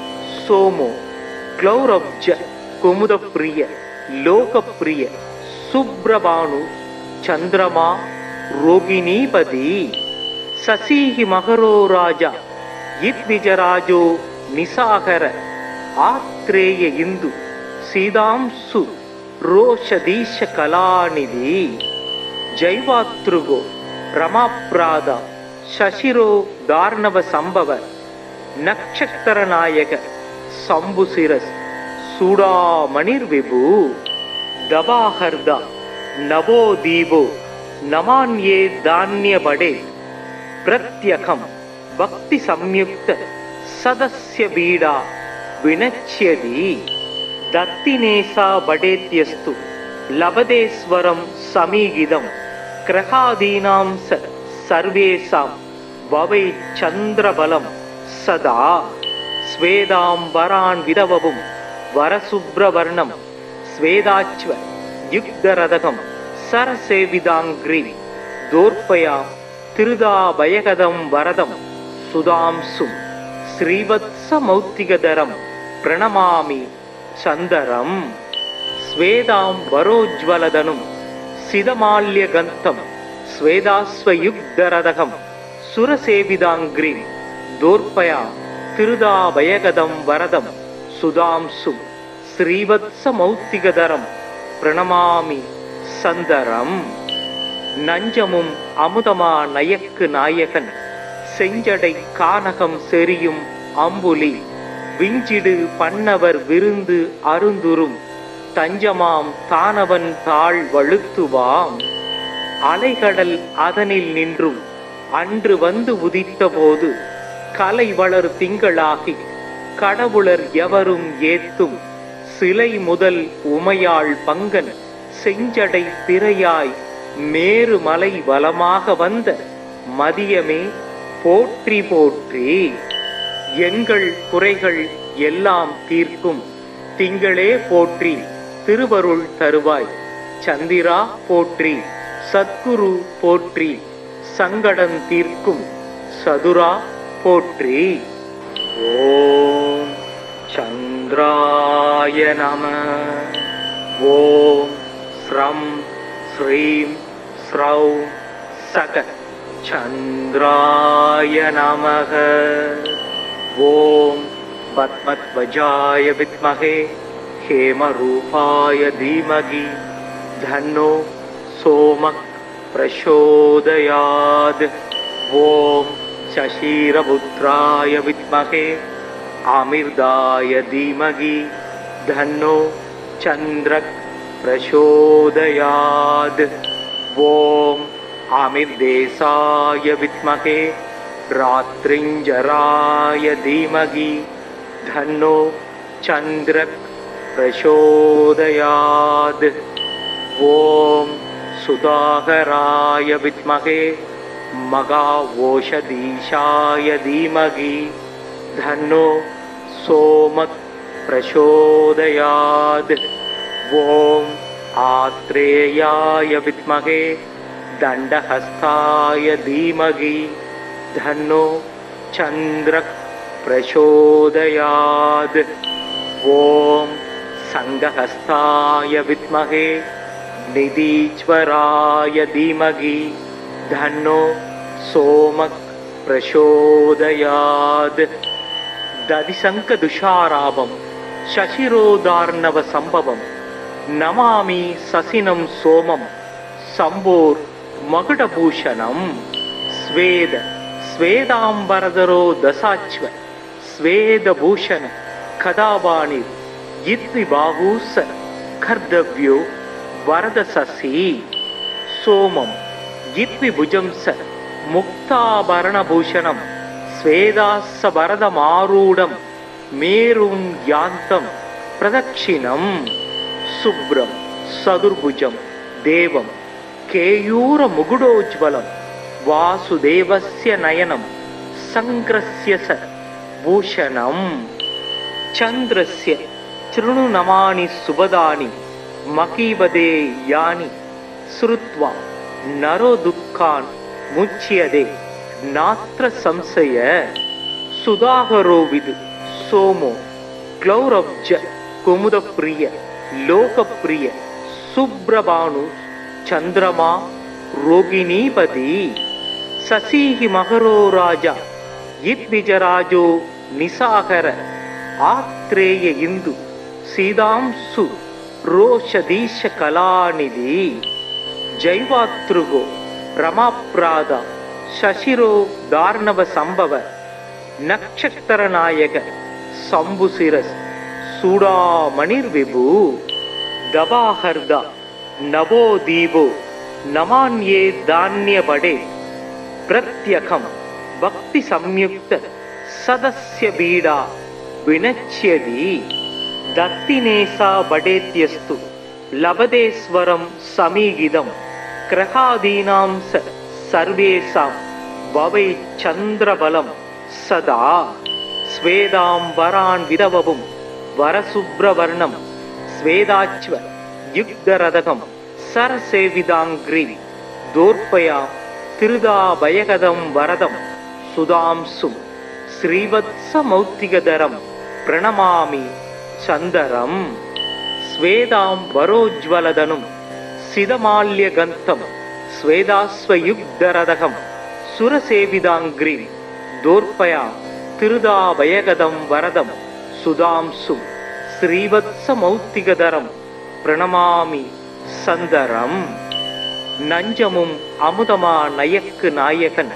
सोमो क्लौरब्ज कुमुदप्रिय लोकप्रिय सुब्रभानु चंद्रमा रोगिणीपति। शशिः मकरो राजा यद्विजराजो निशाकर आत्रेय इंदु सीदांशु रोषधीश कलानिधि। जैवातृगो रमाप्राद शशिरो दार्णव संभव नक्षत्र नायक शंभुशिरस सूडामणिर्विभु। दबाहर्दा नवो दीपो नमान्ये धान्य बड़े प्रत्यखम भक्ति संयुक्त सदस्य बीड़ा विनच्यति। दत्तिनेसा बडेत्यस्तु लभदेश्वरं समीगिदं ग्रहादीनां सर्वेषां भवे चंद्रबलं सदा। स्वेदांबरान् विदवपुं वरसुब्रवर्णं स्वेदाच्व युक्तरदकं सरसेविदाङ्घ्रि दोर्पया तिरुदाभयकदं वरदं सुधांशुं श्रीवत्समौक्तिकधरं प्रणमामि चन्दरं। स्वेदांबरोज्ज्वलधनुं सिदमाल्यगन्तं स्वेदाश्वयुक्तरदकं सुरसेविदाङ्घ्रिं दोर्पया तिरुदाभयकदं वरदं सुधांशुं श्रीवत्समौक्तिकधरं प्रणमामि சந்தரம். நஞ்சமும் அமுதமா நயக்கு நாயகன் செஞ்சடை கானகம் செறியும் அம்புலி விஞ்சிடு பண்ணவர் விருந்து அருந்துரும் தஞ்சமாம் தானவன் தாழ் வழுத்துவாம். அலைகடல் அதனில் நின்றும் அன்று வந்து உதித்த போது கலை வளர் திங்களாகி கடவுளர் எவரும் ஏத்தும் சிலை முதல் உமையாள் பங்கன் செஞ்சடை திரையாய் மேருமலை வலமாக வந்த மதியமே போற்றி போற்றி. எங்கள் குறைகள் எல்லாம் தீர்க்கும் திங்களே போற்றி திருவருள் தருவாய். சந்திரா போற்றி சத்குரு போற்றி சங்கடன் தீர்க்கும் சதுரா போற்றி. ஓம் சந்திராய நம. ஓம் ஸ்ரம் ஸ்ரீம் ஸ்ரௌம் சக சந்திராய நமக. ஓம் பத்மத்வஜாய வித்மஹே ஹேமரூபாய தீமகி தன்னோ சோமக் பிரசோதயாத். ஓம் சசீரபுத்ராய வித்மஹே அமிர்தாய தீமகி தன்னோ சந்திரக் பிரசோதயாத். ஓம் அமிர்தேசாய வித்மஹே ராத்ரிஞ்சராய தீமகி தன்னோ சந்திரக் பிரசோதயாத். ஓம் சுதாகராய வித்மஹே மகாவோஷதீஷாய தீமகி தன்னோ சோமக் பிரசோதயாத். ஓம் ஆத்ரேயாய வித்மஹே தண்டஹஸ்தாய தீமகி தன்னோ சந்திரக் பிரசோதயாத். ஓம் சங்கஹஸ்தாய வித்மஹே நிதீஸ்வராய தீமகி தன்னோ சோமக் பிரசோதயாத். ததிசங்க துஷாராபம் சசிரோதார்ணவ சம்பவம் நமாமி சசினம் சோமம் சம்போர் மகுடபூஷணம். ஸ்வேத ஸ்வேதாம்பரதரோ தசாச்வ ஸ்வேதபூஷண கதாபாணிர் இத்விபாகூச கர்தவ்யோ வரதசசி. சோமம் இத்விபுஜம்ச முக்தாபரணபூஷணம் ஸ்வேதாஸ்ஸ வரதமாரூடம் மேரும் யாந்தம் பிரதட்சிணம். சுப்ரம் சதுர்புஜம் தேவம் கேயூர முகுடோஜ்வலம் வாசுதேவஸ்ய நயனம் சங்கிரஸ்ய ச பூஷணம். சந்திரஸ்ய ச்ருணுநமானி சுபதானி மகீபதே யானி ஸ்ருத்வா நரோ துக்கான் முச்யதே நாத்ர சம்சய. சுதாகரோ விது சோமோ க்ளௌரப்ஜ குமுதப்ரிய லோகப்ரிய சுப்ரபானு சந்திரமா ரோகிணீபதி. சசீஹி மகரோ ராஜா இத்விஜராஜோ நிசாகர ஆத்ரேய இந்து சீதாம்சு ரோஷதீஷ கலாநிதி. ஜைவாத்ருகோ ரமாப்ராதா சசிரோ தார்ணவ சம்பவ நக்ஷத்திரநாயக சம்புசிரஸ் சூடாமணிர் விபு. தபாஹர்தா நவோ தீபோ நமான்யே தான்யபடே பிரத்யகம் பக்தி சம்யுக்த சதஸ்ய பீடா வினச்யதி. தத்தினேசா படேத்யஸ்து லபதேஸ்வரம் சமீகிதம் கிரகாதீனாம் சர்வேசாம் பவை சந்திரபலம் சதா. ஸ்வேதாம்பரான் விதவவும் வரசுப்ரவர்ணம் ஸ்வேதாச்வ யுக்தரதகம் சரசேவிதாங்கிரி தோர்ப்பயா திருதாபயகதம் வரதம் சுதாம்சும் ஸ்ரீவத்ஸமௌக்திகதரம் பிரணமாமி சந்தரம். ஸ்வேதாம்பரோஜ்வலதனும் சிதமால்யகந்தம் ஸ்வேதாஸ்வயுக்தரதகம் சுரசேவிதாங்கிரி தோர்ப்பயா திருதாபயகதம் வரதம் சுதாம்சும் ஸ்ரீவத்ஸமௌக்திகதரம் பிரணமாமி சந்தரம். நஞ்சமும் அமுதமா நயக்கு நாயகன்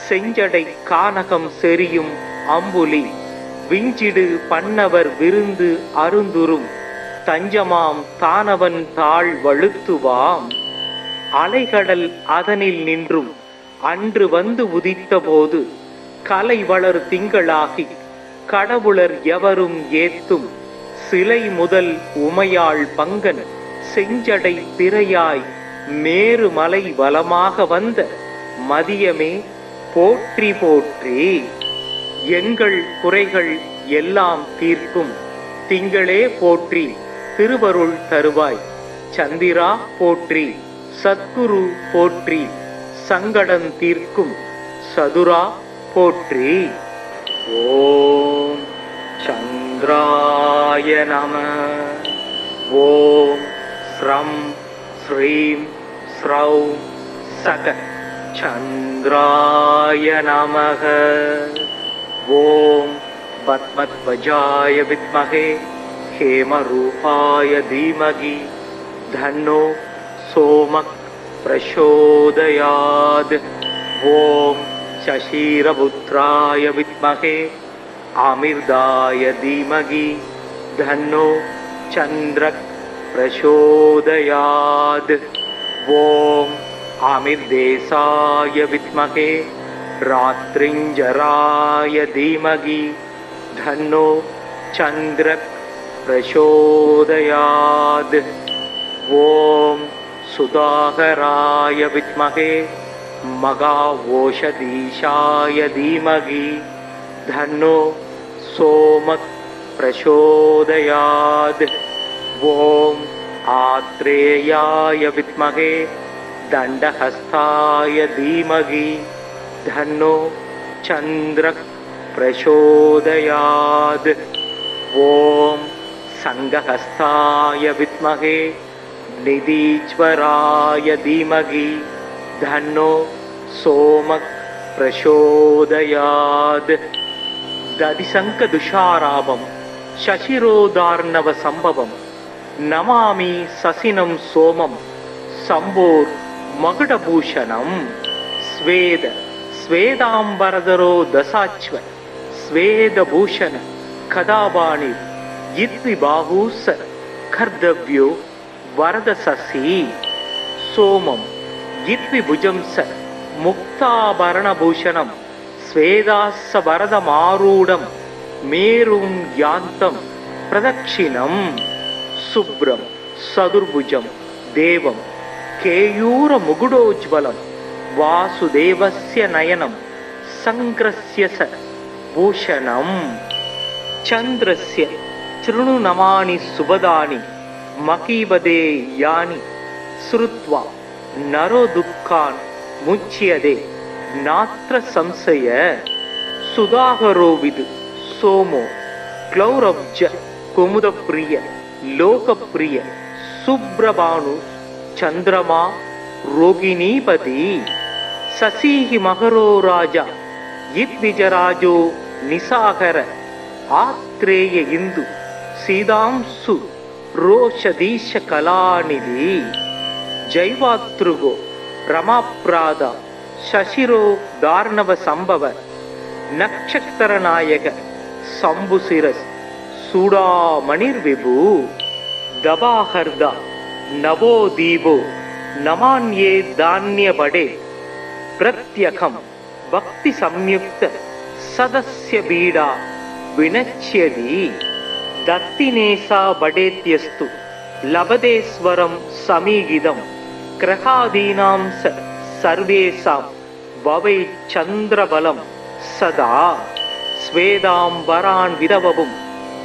செஞ்சடை கானகம் செறியும் அம்புலி விஞ்சிடு பண்ணவர் விருந்து அருந்துரும் தஞ்சமாம் தானவன் தாழ் வழுத்துவாம். அலைகடல் அதனில் நின்றும் அன்று வந்து உதித்த போது கலை வளர் திங்களாகி கடவுளர் எவரும் ஏத்தும் சிலை முதல் உமையாள் பங்கன் செஞ்சடை பிறையாய் மேருமலை வலமாக வந்த மதியமே போற்றி போற்றி. எங்கள் குறைகள் எல்லாம் தீர்க்கும் திங்களே போற்றி திருவருள் தருவாய். சந்திரா போற்றி சத்குரு போற்றி சங்கடம் தீர்க்கும் சதுரா போற்றி. ஓம் சந்திராய चंद्राय नमः। ओम श्रं श्रीं श्रौं सक चंद्राय नमः। ओम पद्मध्वजाय विद्महे हेमरूपाय धीमहि धन्नो सोमः प्रचोदयात्। ओम शशिरपुत्राय विद्महे अमृताय धीमहि धन्नो चंद्रः प्रचोदयात्। ओम अमृतेशाय विद्महे रात्रिंजराय धीमहि धन्नो चंद्रः प्रचोदयात्। ओम सुधाकराय विद्महे महाओषधीशाय धीमहि धन्नो सोमः प्रचोदयात्। ओम आत्रेयाय विद्महे दंडहस्ताय धीमहि धन्नो चंद्रः प्रचोदयात्। ओम संघहस्ताय विद्महे निधीश्वराय धीमहि धन्नो सोमः प्रचोदयात्। दधिशंखदुषाराभं शशिरोदार्णव संभवं नमामि ससिनं सोमं शम्भोर् मकुटभूषणं। स्वेद स्वेदांबरधरो दशाश्व स्वेदभूषण कदावाणि यद्विबाहुस कर्तव्यो वरदशसि। सोमं यद्विभुजं स मुक्ताभरणभूषणं स्वेदास्वरदमारूढं मेरुं यान्तं प्रदक्षिणं। शुभ्रं चतुर्भुजं देवं केयूरमुकुटोज्ज्वलं वासुदेवस्य नयनं संग्रस्य स भूषणं। चन्द्रस्य चृणुनमानि सुभदानि मकीवदे यानि श्रुत्वा नरो दुःखान् मुच्यते नात्र संशय। सुधाकरो विदु सोमो क्लौरब्ज कुमुदप्रिय लोकप्रिय शुभ्रभानु चंद्रमा रोगिणीपति। शशिः मकरो राजा यद्विजराजो निशाकर आत्रेय इंदु सीदांशु रोषधीश कलानिधि। जैवातृगो रमाप्राद शशिरो दार्णव संभव नक्षत्र नायक शंभुशिरस् सूडामणिर्विभु। दबाहर्दा नवो दीपो नमान्ये धान्य बड़े प्रत्यखं भक्ति संयुक्त सदस्य बीडा विनच्यति। दत्तिनेसा बडेत्यस्तु लभदेश्वरं समीगिदं ग्रहादीनां सर्वेषां भवै चन्द्रबलं सदा। स्वेदांबरान् विदवपुं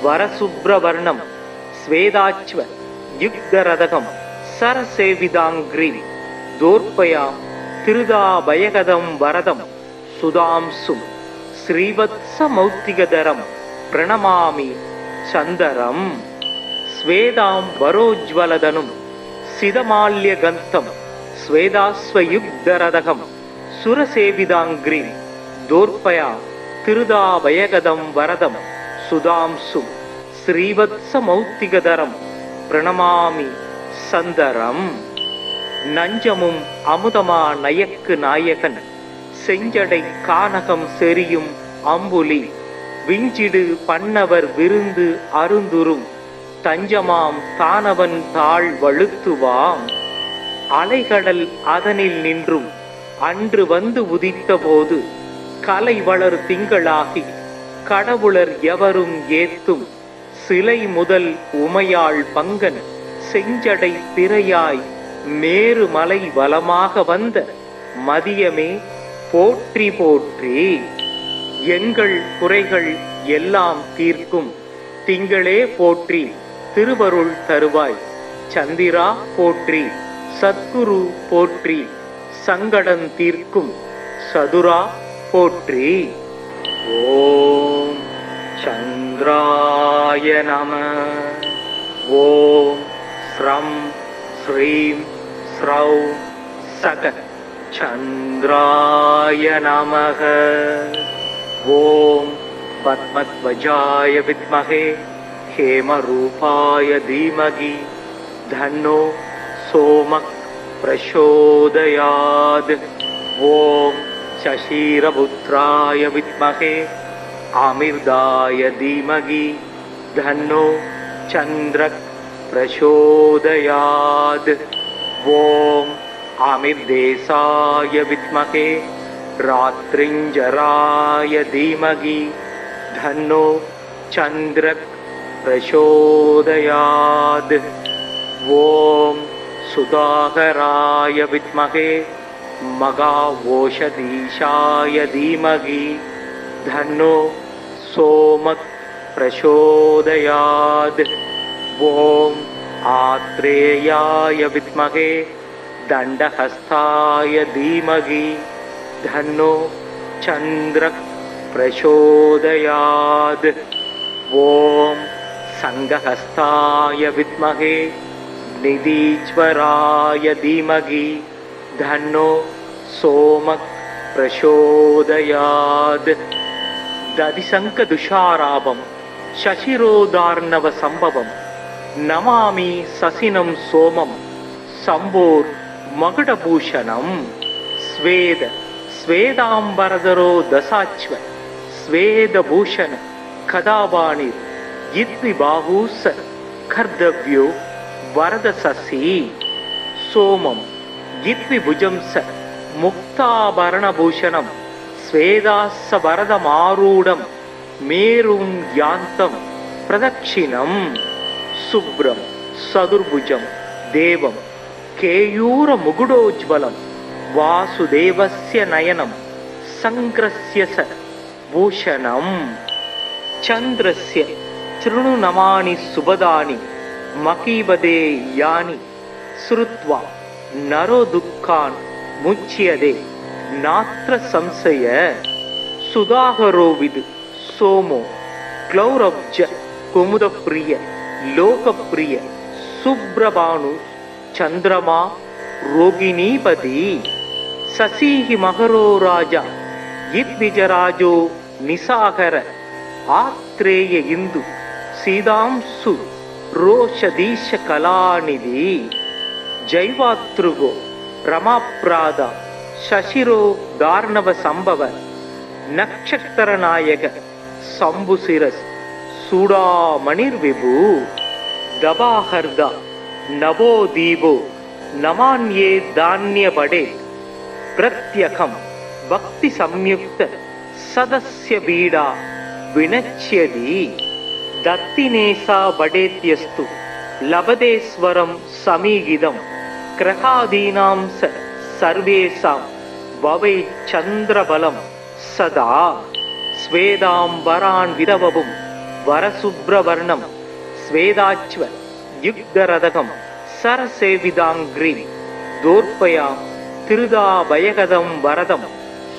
वरशुभ्रवर्णं स्वेदाच्व युक्तरदकं सरसेविदाङ्घ्रिं दोर्पया तिरुदाभयगदं वरदं सुधांशुं श्रीवत्समौक्तिकधरं प्रणमामि चन्दरम्। स्वेदांबरोज्ज्वलधनुं सिदमाल्यगन्तं स्वेदाश्वयुक्तरदकं सुरसेविदाङ्घ्रिं दोर्पया तिरुदाभयगदं वरदं सुधांशुं श्रीवत्समौक्तिकधरं प्रणमामि சந்தரம். நஞ்சமும் அமுதமா நயக்கு நாயகன் செஞ்சடை கானகம் செறியும் அம்புலி விஞ்சிடு பண்ணவர் விருந்து அருந்துரும் தஞ்சமாம் தானவன் தாழ் வழுத்துவாம். அலைகடல் அதனில் நின்றும் அன்று வந்து உதித்த போது கலை வளர் திங்களாகி கடவுளர் எவரும் ஏத்தும் சிலை முதல் உமையாள் பங்கன் செஞ்சடை பிறையாய் மேருமலை வலமாக வந்த மதியமே போற்றி போற்றி. எங்கள் குறைகள் எல்லாம் தீர்க்கும் திங்களே போற்றி திருவருள் தருவாய். சந்திரா போற்றி சத்குரு போற்றி சங்கடன் தீர்க்கும் சதுரா போற்றி. ஓம் சந்திராய நம. ஓம் ஸ்ரம் ஸ்ரீம் ஸ்ரௌ சக சந்திராய நமக. ஓம் பத்மத்வஜாய வித்மஹே ஹேமரூபாய தீமகி தன்னோ சோமக் பிரசோதயாத். ஓம் சசீரபுத்ராய வித்மஹே அமிர்தாய தீமகி தன்னோ சந்திரக் பிரசோதயாத். ஓம் அமிர்தேசாய வித்மஹே ராத்ரிஞ்சராய தீமகி தன்னோ சந்திரக் பிரசோதயாத். ஓம் சுதாகராய வித்மஹே மகாவோஷதீஷாய தீமகி தன்னோ சோமக் பிரசோதயாத். ஓம் ஆத்ரேயாய வித்மஹே தண்டஹஸ்தாய தீமகி தன்னோ சந்திரக் பிரசோதயாத். ஓம் சங்கஹஸ்தாய வித்மஹே நிதீஸ்வராய தீமகி தன்னோ சோமக் பிரசோதயாத். ததிசங்க துஷாராபம் சசிரோதார்ணவ சம்பவம் நமாமி சசினம் சோமம் சம்போர் மகுடபூஷணம். ஸ்வேத ஸ்வேதாம்பரதரோ தசாச்வ ஸ்வேதபூஷண கதாபாணிர் இத்விபாஹூஸ கர்தவ்யோ வரதசசி. சோமம் இத்விபுஜம்ச முக்தாபரணபூஷணம் ஸ்வேதாஸ்ஸ வரதமாரூடம் மேரும் யாந்தம் பிரதக்ஷிணம். சுப்ரம் சதுர்புஜம் தேவம் கேயூர முகுடோஜ்வலம் வாசுதேவஸ்ய நயனம் சங்கிரஸ்ய ச பூஷணம். சந்திரஸ்ய ச்ருணு நமானி சுபதானி மகீபதே யானி ஸ்ருத்வா நரோ துக்கான் முச்யதே நாத்ர சம்சய. சுதாகரோ விது சோமோ க்ளௌரப்ஜ குமுதப்ரிய லோகப்ரிய சுப்ரபானு சந்திரமா ரோகிணீபதி. சசீஹி மகரோ ராஜா இத்விஜராஜோ நிசாகர ஆத்ரேய இந்து சீதாம்சு ரோஷதீஷ கலாநிதி. ஜைவாத்ருகோ ரமாப்ராதா சசிரோ தார்ணவ சம்பவ நக்ஷத்திரநாயக சம்புசிரஸ் சூடாமணிர் விபு. தபாஹர்தா நவோ தீபோ நமான்யே தான்ய படே பிரத்யகம் பக்தி சம்யுக்த சதஸ்ய பீடா வினச்யதி. தத்தினேசா படேத்யஸ்து லபதேஸ்வரம் சமீகிதம் கிரகாதீனாம் சர்வேசாம் வவை சந்திரபலம் சதா. ஸ்வேதாம்பரான் விதவபும் வரசுப்ரவர்ணம் ஸ்வேதாச்வ யுக்தரதகம் சரசேவிதாங்கிரி தோர்பயாம் திருதாபயகதம் வரதம்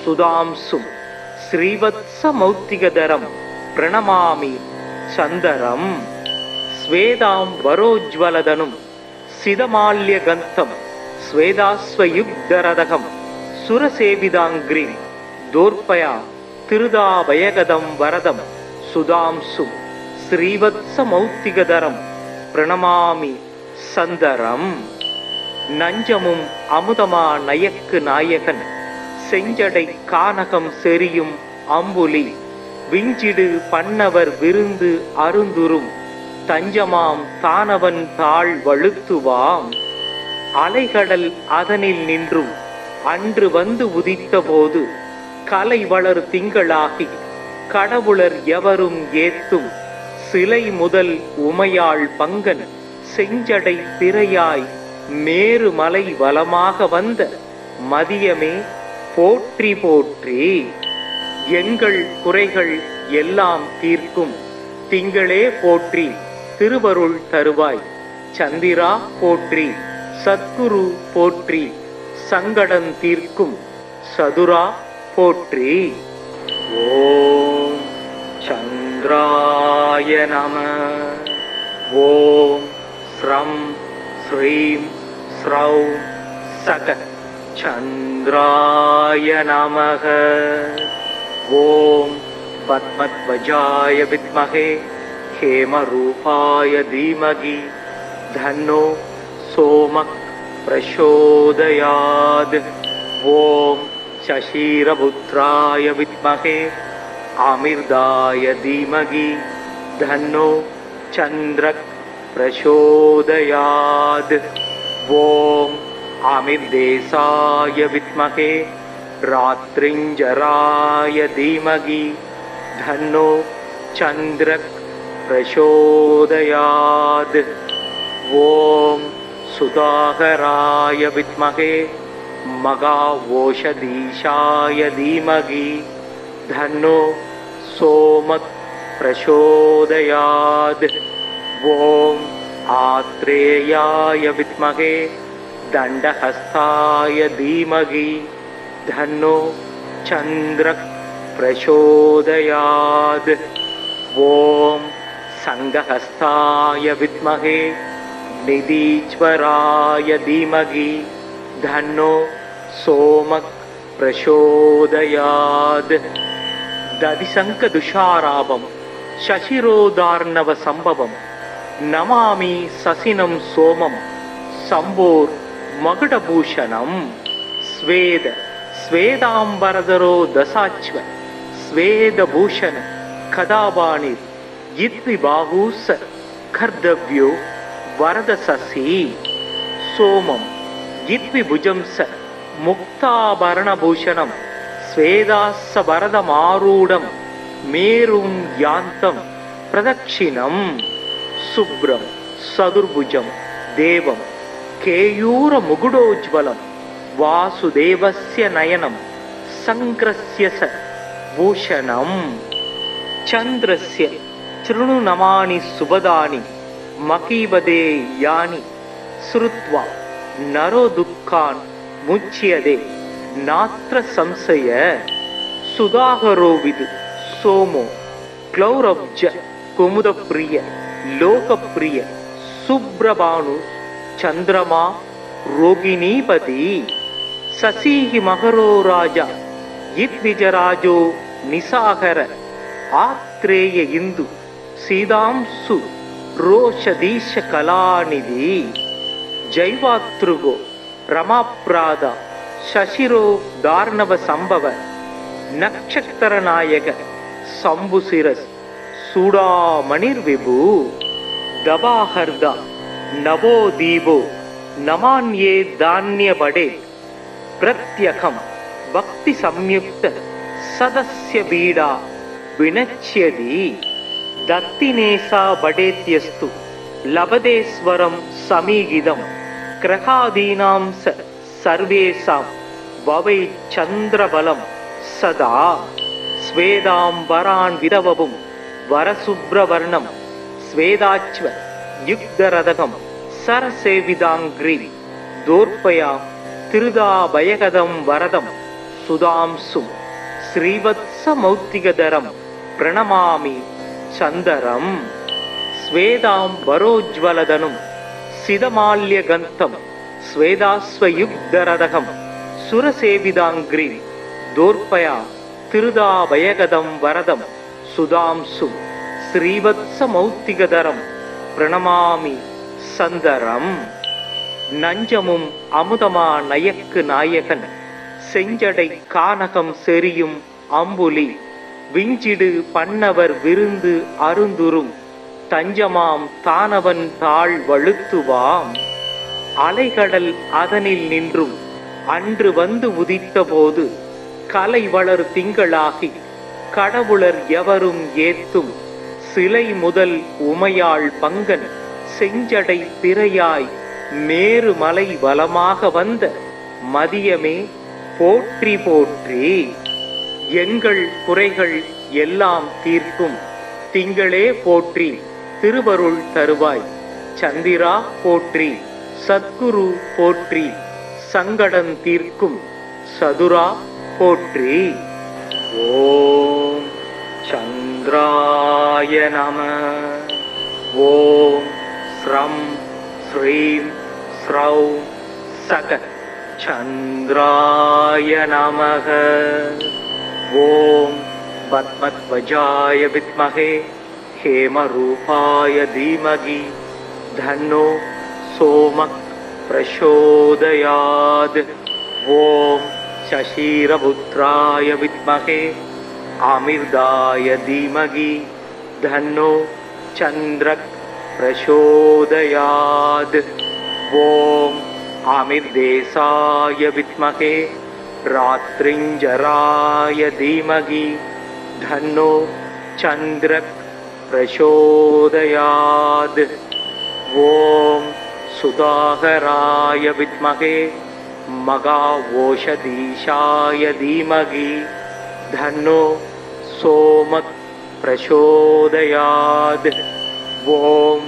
சுதாம்சும் ஸ்ரீவத்ஸமௌத்திகதரம் பிரணமாமி சந்தரம். ஸ்வேதாம் வரோஜ்வலதனும் சிதமால்யகந்தம் ஸ்வேதாஸ்வயுக்தரதகம் சுரசேவிதாங்கிரி தோர்பயா திருதாபயகதம் வரதம் சுதாம்சும் ஸ்ரீவத்ஸமௌத்திகதரம் பிரணமாமி சந்தரம். நஞ்சமும் அமுதமா நயக்கு நாயகன் செஞ்சடை கானகம் செரியும் அம்புலி விஞ்சிடு பண்ணவர் விருந்து அருந்துரும் தஞ்சமாம் தானவன் தாழ் வழுத்துவாம். அலைகடல் அதனில் நின்றும் அன்று வந்து உதித்த போது கலை வளர் திங்களாகி கடவுளர் எவரும் ஏத்தும் சிலை முதல் உமையாள் பங்கன் செஞ்சடை பிறையாய் மேரு மலை வலமாக வந்த மதியமே போற்றி போற்றி. எங்கள் குறைகள் எல்லாம் தீர்க்கும் திங்களே போற்றி திருவருள் தருவாய். சந்திரா போற்றி சத்குரு போற்றி சங்கடன் தீர்க்கும் சதுரா போற்றி. ஓம் சந்திர चंद्राय नमः। ओम श्रं श्रीं स्रौ सक चंद्राय नमः। ओम पद्मध्वजाय विद्महे हेमरूपाय धीमहि धन्नो सोमः प्रचोदयात्। ओम शशिरपुत्राय विद्महे आमिर्दाय धीमहि धन्नो चंद्रः प्रचोदयात्। ओम आमिर्देशाय विद्महे रात्रिंजराय धीमहि धन्नो चंद्रः प्रचोदयात्। ओम सुधाकराय विद्महे मगावोषधीशाय धीमहि धन्नो सोमः प्रचोदयात्। ओम आत्रेयाय विद्महे दंडहस्ताय धीमहि धन्नो चंद्रः प्रचोदयात्। ओम संघहस्ताय विद्महे निधीश्वराय धीमहि धन्नो सोमः प्रचोदयात्। दधिशंक दुषाराभं शशिरोदार्णव संभवं नमामि ससिनं सोमं संभोर मकुटभूषणं। स्वेद स्वेदांबरधरो दशाच्व स्वेदभूषण कदाबाणि यद्विबाहुस कर्तव्यो वरदससि। सोमं यद्विभुजं स मुक्ताभरणभूषणं स्वेदास्स वरदमारूढं मेरुं यान्तं प्रदक्षिणं। शुभ्रं सदुर्भुजं देवं केयूरमुकुटोज्ज्वलं वासुदेवस्य नयनं संक्रस्य स भूषणं। चन्द्रस्य चृणुनमानि सुभदानि मकीवदे यानि श्रुत्वा नरो दुःखान् मुच्यते नात्र संशय। सुधाकरो विदु सोमो क्लौरब्ज कुमुदप्रिय लोकप्रिय सुब्रभानु चंद्रमा रोगिणीपति। शशिः मकरो राजा यद्विजराजो निशाकर आत्रेय इंदु सीदांशु रोषधीश कलानिधि। जैवातृगो रमाप्राद शशिरो दार्णव संभव नक्षत्र नायक शंभुशिरस सूडामणिर्विभु। दवाहर्दा नवो दीपो नमान्ये धान्य बड़े प्रत्यखम भक्ति संयुक्त सदस्य बीड़ा विनच्यति। दत्तिनेसा बडेत्यस्तु लभदेश्वरं समीगिदं ग्रहादीनां सर्वेषां ववै चन्द्रबलं सदा। स्वेदांबरान् विदवपुं वरशुभ्रवर्णं स्वेदाच्व युक्तरदकं सरसेविदाङ्घ्रिं दोर्पयां तिरुदाभयगदं वरदं सुधांशुं श्रीवत्समौक्तिकधरं प्रणमामि चन्दरं। स्वेदांबरोज्ज्वलधनुं सिदमाल्यगन्तं स्वेदाश्वयुक्तरदकं सुरसेविदाङ्घ्रिं दोर्पया तिरुदाभयगदं वरदं सुधांशुं श्रीवत्समौक्तिकधरं प्रणमामि சந்தரம். நஞ்சமும் அமுதமா நயக்கு நாயகன் செஞ்சடை கானகம் செறியும் அம்புலி விஞ்சிடு பண்ணவர் விருந்து அருந்துரும் தஞ்சமாம் தானவன் தாழ் வழுத்துவாம். அலைகடல் அதனில் நின்றும் அன்று வந்து உதித்த போது கலை வளர் திங்களாகி கடவுளர் எவரும் ஏத்தும் சிலை முதல் உமையாள் பங்கன் செஞ்சடை பிறையாய் மேருமலை வலமாக வந்த மதியமே போற்றி போற்றி. எங்கள் குறைகள் எல்லாம் தீர்க்கும் திங்களே போற்றி திருவருள் தருவாய். சந்திரா போற்றி, சத்குரு போற்றி, சங்கடன் தீர்க்கும் சதுரா போற்றி. ஓம் சந்திராய நம. ஓம் ஸ்ரம் ஸ்ரீம் ஸ்ரௌம் சக சந்திராய நமக. ஓம் பத்மத்வஜாய வித்மஹே ஹேமரூபாய தீமகி தன்னோ சோமக் பிரசோதயாத். ஓம் சசீரபுத்ராய வித்மஹே அமிர்தாய தீமகி தன்னோ சந்திரக் பிரசோதயாத். ஓம் அமிர்தேசாய வித்மஹே ராத்ரிஞ்சராய தீமகி தன்னோ சந்திரக் பிரசோதயாத். ஓம் சுதாகராய வித்மஹே மகாவோஷதீஷாய தீமகி தன்னோ சோமக் பிரசோதயாத். ஓம்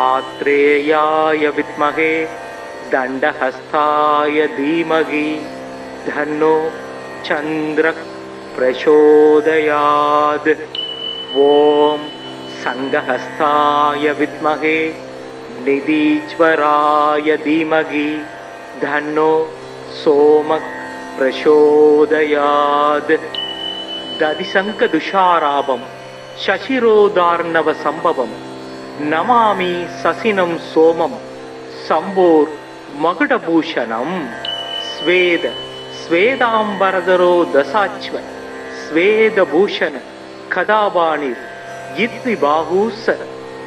ஆத்ரேயாய வித்மஹே தண்டஹஸ்தாய தீமகி தன்னோ சந்திரக் பிரசோதயாத். ஓம் சங்கஹஸ்தாய வித்மஹே நிதீஸ்வராய தீமகி தன்னோ சோமக் பிரசோதயாத். ததிசங்க துஷாராபம் சசிரோதார்ணவ சம்பவம் நமாமி சசினம் சோமம் சம்போர் மகுடபூஷணம். ஸ்வேத ஸ்வேதாம்பரதரோ தசாச்வ ஸ்வேதபூஷண கதாபாணிர் யித்விபாஹூஸ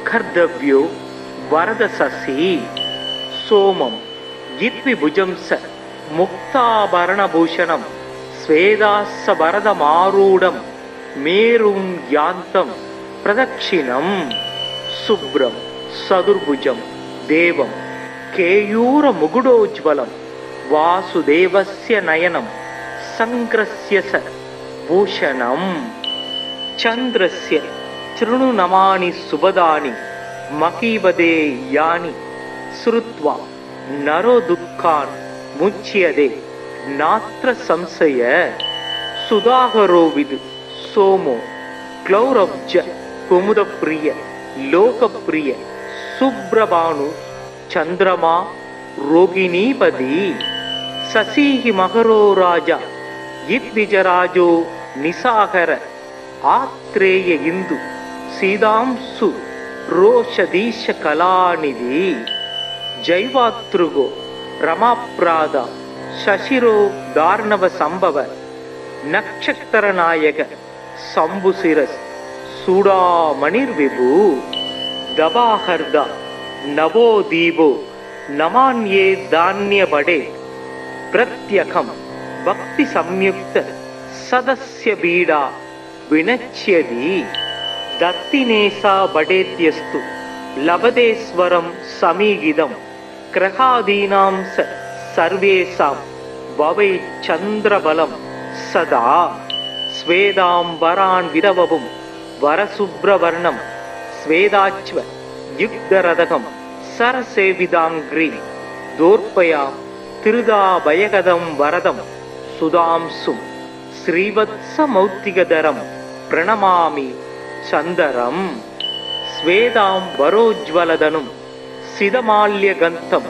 கர்தவ்யோ வரதசசி. சோமம் யித்விபுஜம்ஸ முக்தாபரணபூஷணம் ஸ்வேதாஸ்ஸ வரதமாரூடம் மேரும் யாந்தம் பிரதக்ஷிணம். சுப்ரம் சதுர்புஜம் தேவம் கேயூர முகுடோஜ்வலம் வாசுதேவஸ்ய நயனம் சங்கிரஸ்ய ச பூஷணம். சந்திரஸ்ய ச்ருணுநமானி சுபதானி மகீவதே யானி ஸ்ருத்வா நரோ துக்கான் முச்யதே நாத்ர சம்சய. சுதாகரோ விது சோமோ க்ளௌரப்ஜ குமுதப்ரிய லோகப்ரிய சுப்ரபானு சந்திரமா ரோகிணீபதி. சசீஹி மகரோ ராஜா யித்விஜராஜோ நிசாகர ஆத்ரேய இந்து சீதாம்சு ரோஷதீஷ கலாநிதி. ஜைவாத்ருகோ ரமாப்ராதா சசிரோ தார்ணவ சம்பவ நக்ஷத்திரநாயக சம்புசிரஸ் சூடாமணிர் விபு. தபாஹர்தா நவோ தீபோ நமான்யே தான்யபடே பிரத்யகம் பக்தி சம்யுக்த சதஸ்ய பீடா வினச்யதி. தத்தினேசா படேத்யஸ்து லபதேஸ்வரம் சமீகிதம் கிரகாதீனாம் சர்வேசாம் பவை சந்திரபலம் சதா. ஸ்வேதாம்பரான் விதவவும் வரசுப்ரவர்ணம் ஸ்வேதாச்வ யுக்தரதகம் சரசேவிதாங்கிரி தோர்பயா திருதாபயகதம் வரதம் சுதாம்சும் ஸ்ரீவத்ஸமௌக்திகதரம் பிரணமாமி சந்தரம். ஸ்வேதாம்பரோஜ்வலதனும் சிதமால்யகந்தம்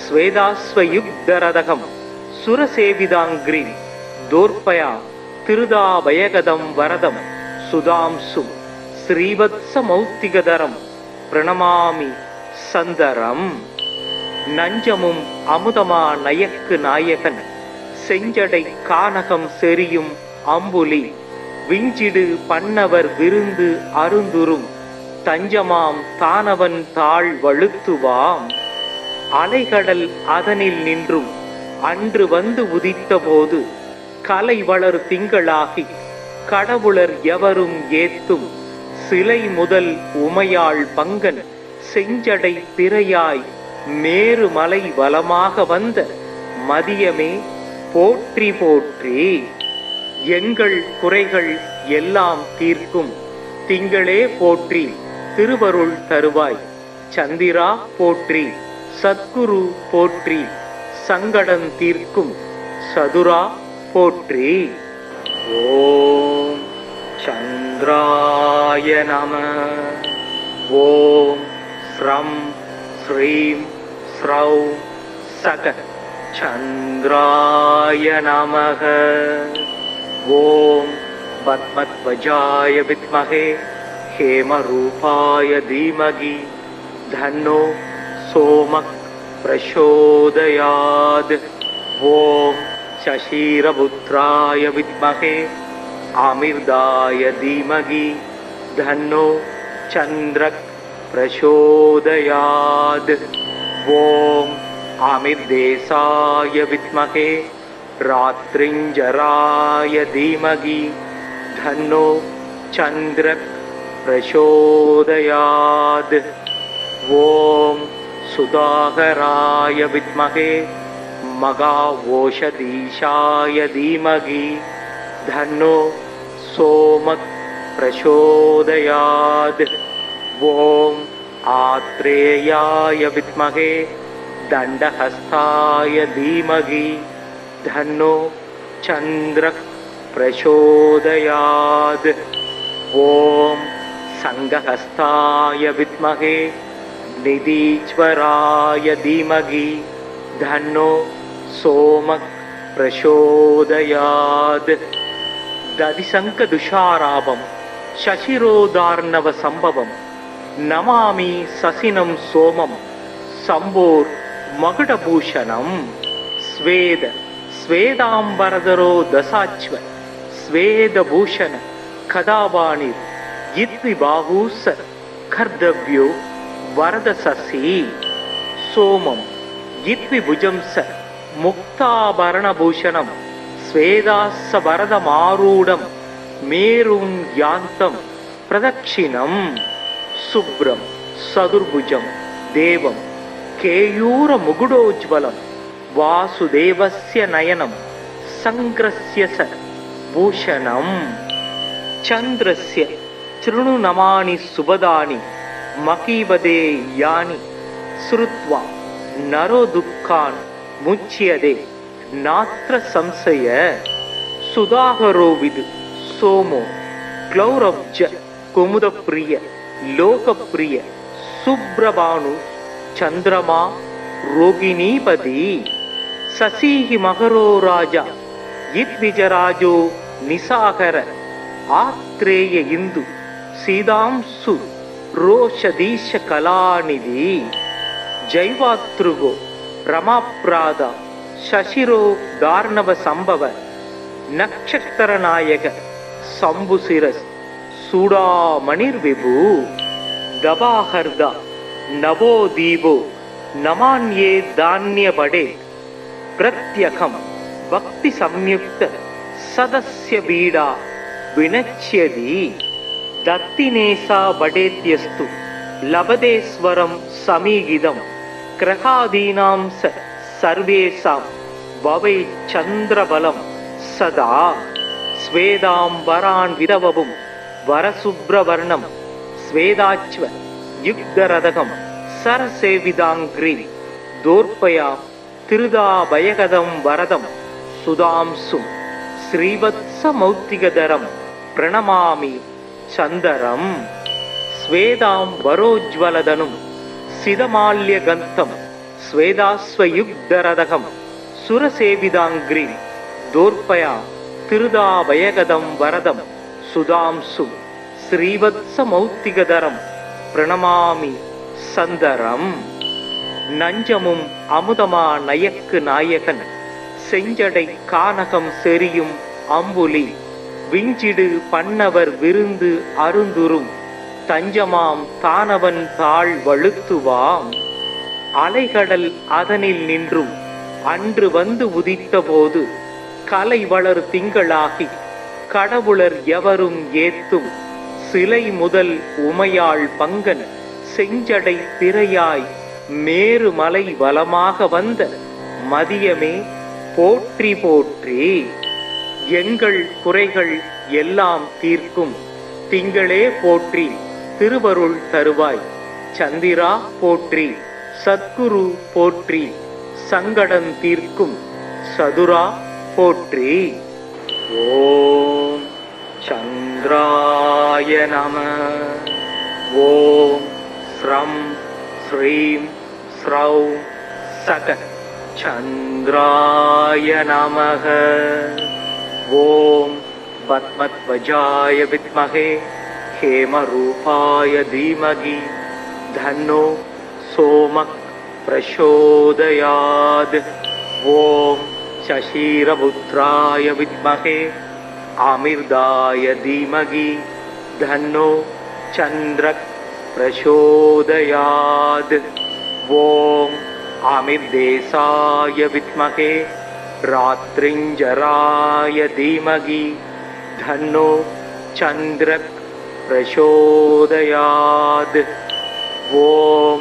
ஸ்வேதாஸ்வயுக்தரதகம் சுரசேவிதாங்கிரி தோர்பயா திருதாபயகதம் வரதம் சுதாம்சும் ஸ்ரீவத்ஸமௌக்திகதரம் பிரணமாமி சந்தரம். நஞ்சமும் அமுதமா நயக்கு நாயகன் செஞ்சடை கானகம் செரியும் அம்புலி விஞ்சிடு பண்ணவர் விருந்து அருந்துரும் தஞ்சமாம் தானவன் தாழ் வழுத்துவாம். அலைகடல் அதனில் நின்றும் அன்று வந்து உதித்த போது கலை வளர் திங்களாகி கடவுளர் எவரும் ஏத்தும் சிலை முதல் உமையாள் பங்கன் செஞ்சடை பிறையாய் மேருமலை வலமாக வந்த மதியமே போற்றி போற்றி. எங்கள் குறைகள் எல்லாம் தீர்க்கும் திங்களே போற்றி திருவருள் தருவாய். சந்திரா போற்றி சத்குரு போற்றி சங்கடம் தீர்க்கும் சதுரா போற்றி. ஓம் चन्द्राय नमः। ॐ श्रं श्रीं श्रौं सक चन्द्राय नमः। ॐ पद्मध्वजाय विद्महे हेमरूपाय धीमहि धन्नो सोमः प्रचोदयात्। ॐ शशिरपुत्राय विद्महे आमिर्दाय धीमहि धन्नो चन्द्रः प्रचोदयात्। ॐ आमिर्देशाय विद्महे रात्रिञ्जराय धीमहि धन्नो चन्द्रः प्रचोदयात्। ॐ सुधाकराय विद्महे मघावोषधीशाय धीमहि धन्नो सोमः प्रचोदयात्। ॐ आत्रेयाय विद्महे दण्डहस्ताय धीमहि धन्नो चन्द्रः प्रचोदयात्। ॐ संघहस्ताय विद्महे निधीश्वराय धीमहि धन्नो सोमः प्रचोदयात्। दधिशङ्खदुषाराभं शशिरोदार्णव संभवं नमामि ससिनं सोमं शम्भोर्मकुटभूषणं। स्वेद स्वेदाम्बरधरो दशाश्व स्वेदभूषण कदावाणिर् यद्विबाहुः कर्तव्यो वरदशसि। सोमं यद्विभुजं स मुक्ताभरणभूषणं स्वेदास्सवरदमारूढं मेरुं यान्तं प्रदक्षिणं। शुभ्रं सदुर्भुजं देवं केयूरमुकुटोज्ज्वलं वासुदेवस्य नयनं संग्रस्य स भूषणं। चन्द्रस्य चृणुनमानि सुभदानि मकीवदे यानि श्रुत्वा नरो दुःखान् मुच्यते नात्र संशय। सुधाकरो विदु सोमो क्लौरब्ज कुमुदप्रिय लोकप्रिय सुब्रभानु चन्द्रमा रोगिणीपति। शशिः मकरो राजा यद्विजराजो निशाकर आत्रेय इंदु सीदांशु रोषधीश कलानिधि। जैवातृगो रमाप्रादा शशिरो दार्णव संभव नक्षत्र नायक शंभुशिरस् सूडामणिर्विभु। दबाहर्दा नवो दीपो नमान्ये धान्य बडे प्रत्यखं भक्ति संयुक्त सदस्य बीडा विनच्यति। दत्तिनेसा बडेत्यस्तु लभदेश्वरं समीगिदं ग्रहादीनां सर्वेषां भवे चन्द्रबलं सदा। स्वेदाम्बरान् विदवपुं वरशुभ्रवर्णं स्वेदाच्व युक्तरदकं सरसेविदाङ्घ्रि दोर्पया तिरुदाभयगदं वरदं सुधांसुं श्रीवत्समौक्तिकधरं प्रणमामि चन्दरम्। स्वेदाम्बरोज्ज्वलधनुं सिदमाल्यगन्तं स्वेदाश्वयुक्तरदकं सुरसेविदाङ्घ्रि दोर्पया तिरुदाभयगदं वरदं सुधांसुं श्रीवत्समौक्तिकधरं प्रणमामि சந்தரம். நஞ்சமும் அமுதமா நயக்கு நாயகன் செஞ்சடை கானகம் செறியும் அம்புலி விஞ்சிடு பண்ணவர் விருந்து அருந்துரும் தஞ்சமாம் தானவன் தாழ் வழுத்துவாம். அலைகடல் அதனில் நின்றும் அன்று வந்து உதித்த போது கலை வளர் திங்களாகி கடவுளர் எவரும் ஏத்தும் சிலை முதல் உமையாள் பங்கன் செஞ்சடை திரையாய் மேருமலை வலமாக வந்த மதியமே போற்றி போற்றி. எங்கள் குறைகள் எல்லாம் தீர்க்கும் திங்களே போற்றி திருவருள் தருவாய். சந்திரா போற்றி சத்குரு போற்றி சங்கடம் தீர்க்கும் சதுரா போற்றி. ஓம் चंद्राय नमः। ओम श्रं श्रीं स्रौ सक चंद्राय नमः। ओम पद्मध्वजाय विद्महे हेमरूपाय धीमहि धन्नो सोमः प्रचोदयात्। ओम शशिरपुत्राय विद्महे आमिर्दाय धीमहि धन्नो चंद्रः प्रचोदयात्। ओम आमिर्देशाय विद्महे रात्रिंजराय धीमहि धन्नो चंद्रः प्रचोदयात्। ओम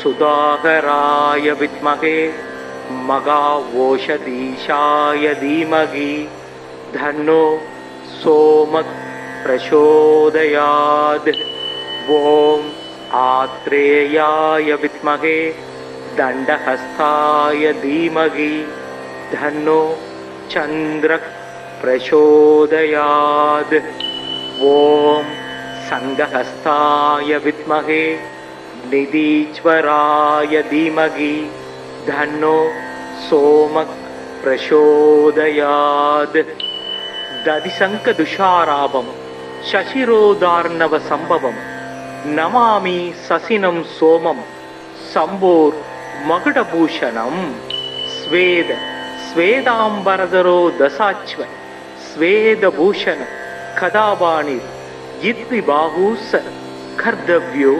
सुधाकराय विद्महे मगावोषधीशाय धीमहि धन्नो सोमः प्रचोदयात्। ओम आत्रेयाय विद्महे दंडहस्ताय धीमहि धन्नो चंद्रः प्रचोदयात्। ओम संघहस्ताय विद्महे निधीश्वराय धीमहि धन्नो सोमः प्रचोदयात्। दधिशंक दुषाराभं शशिरोदार्णव संभवं नमामि ससिनं सोमं संभोर मकुटभूषणं। स्वेद स्वेदांबरधरो दशाश्व स्वेदभूषण कदावाणि यद्विबाहुस कर्तव्यो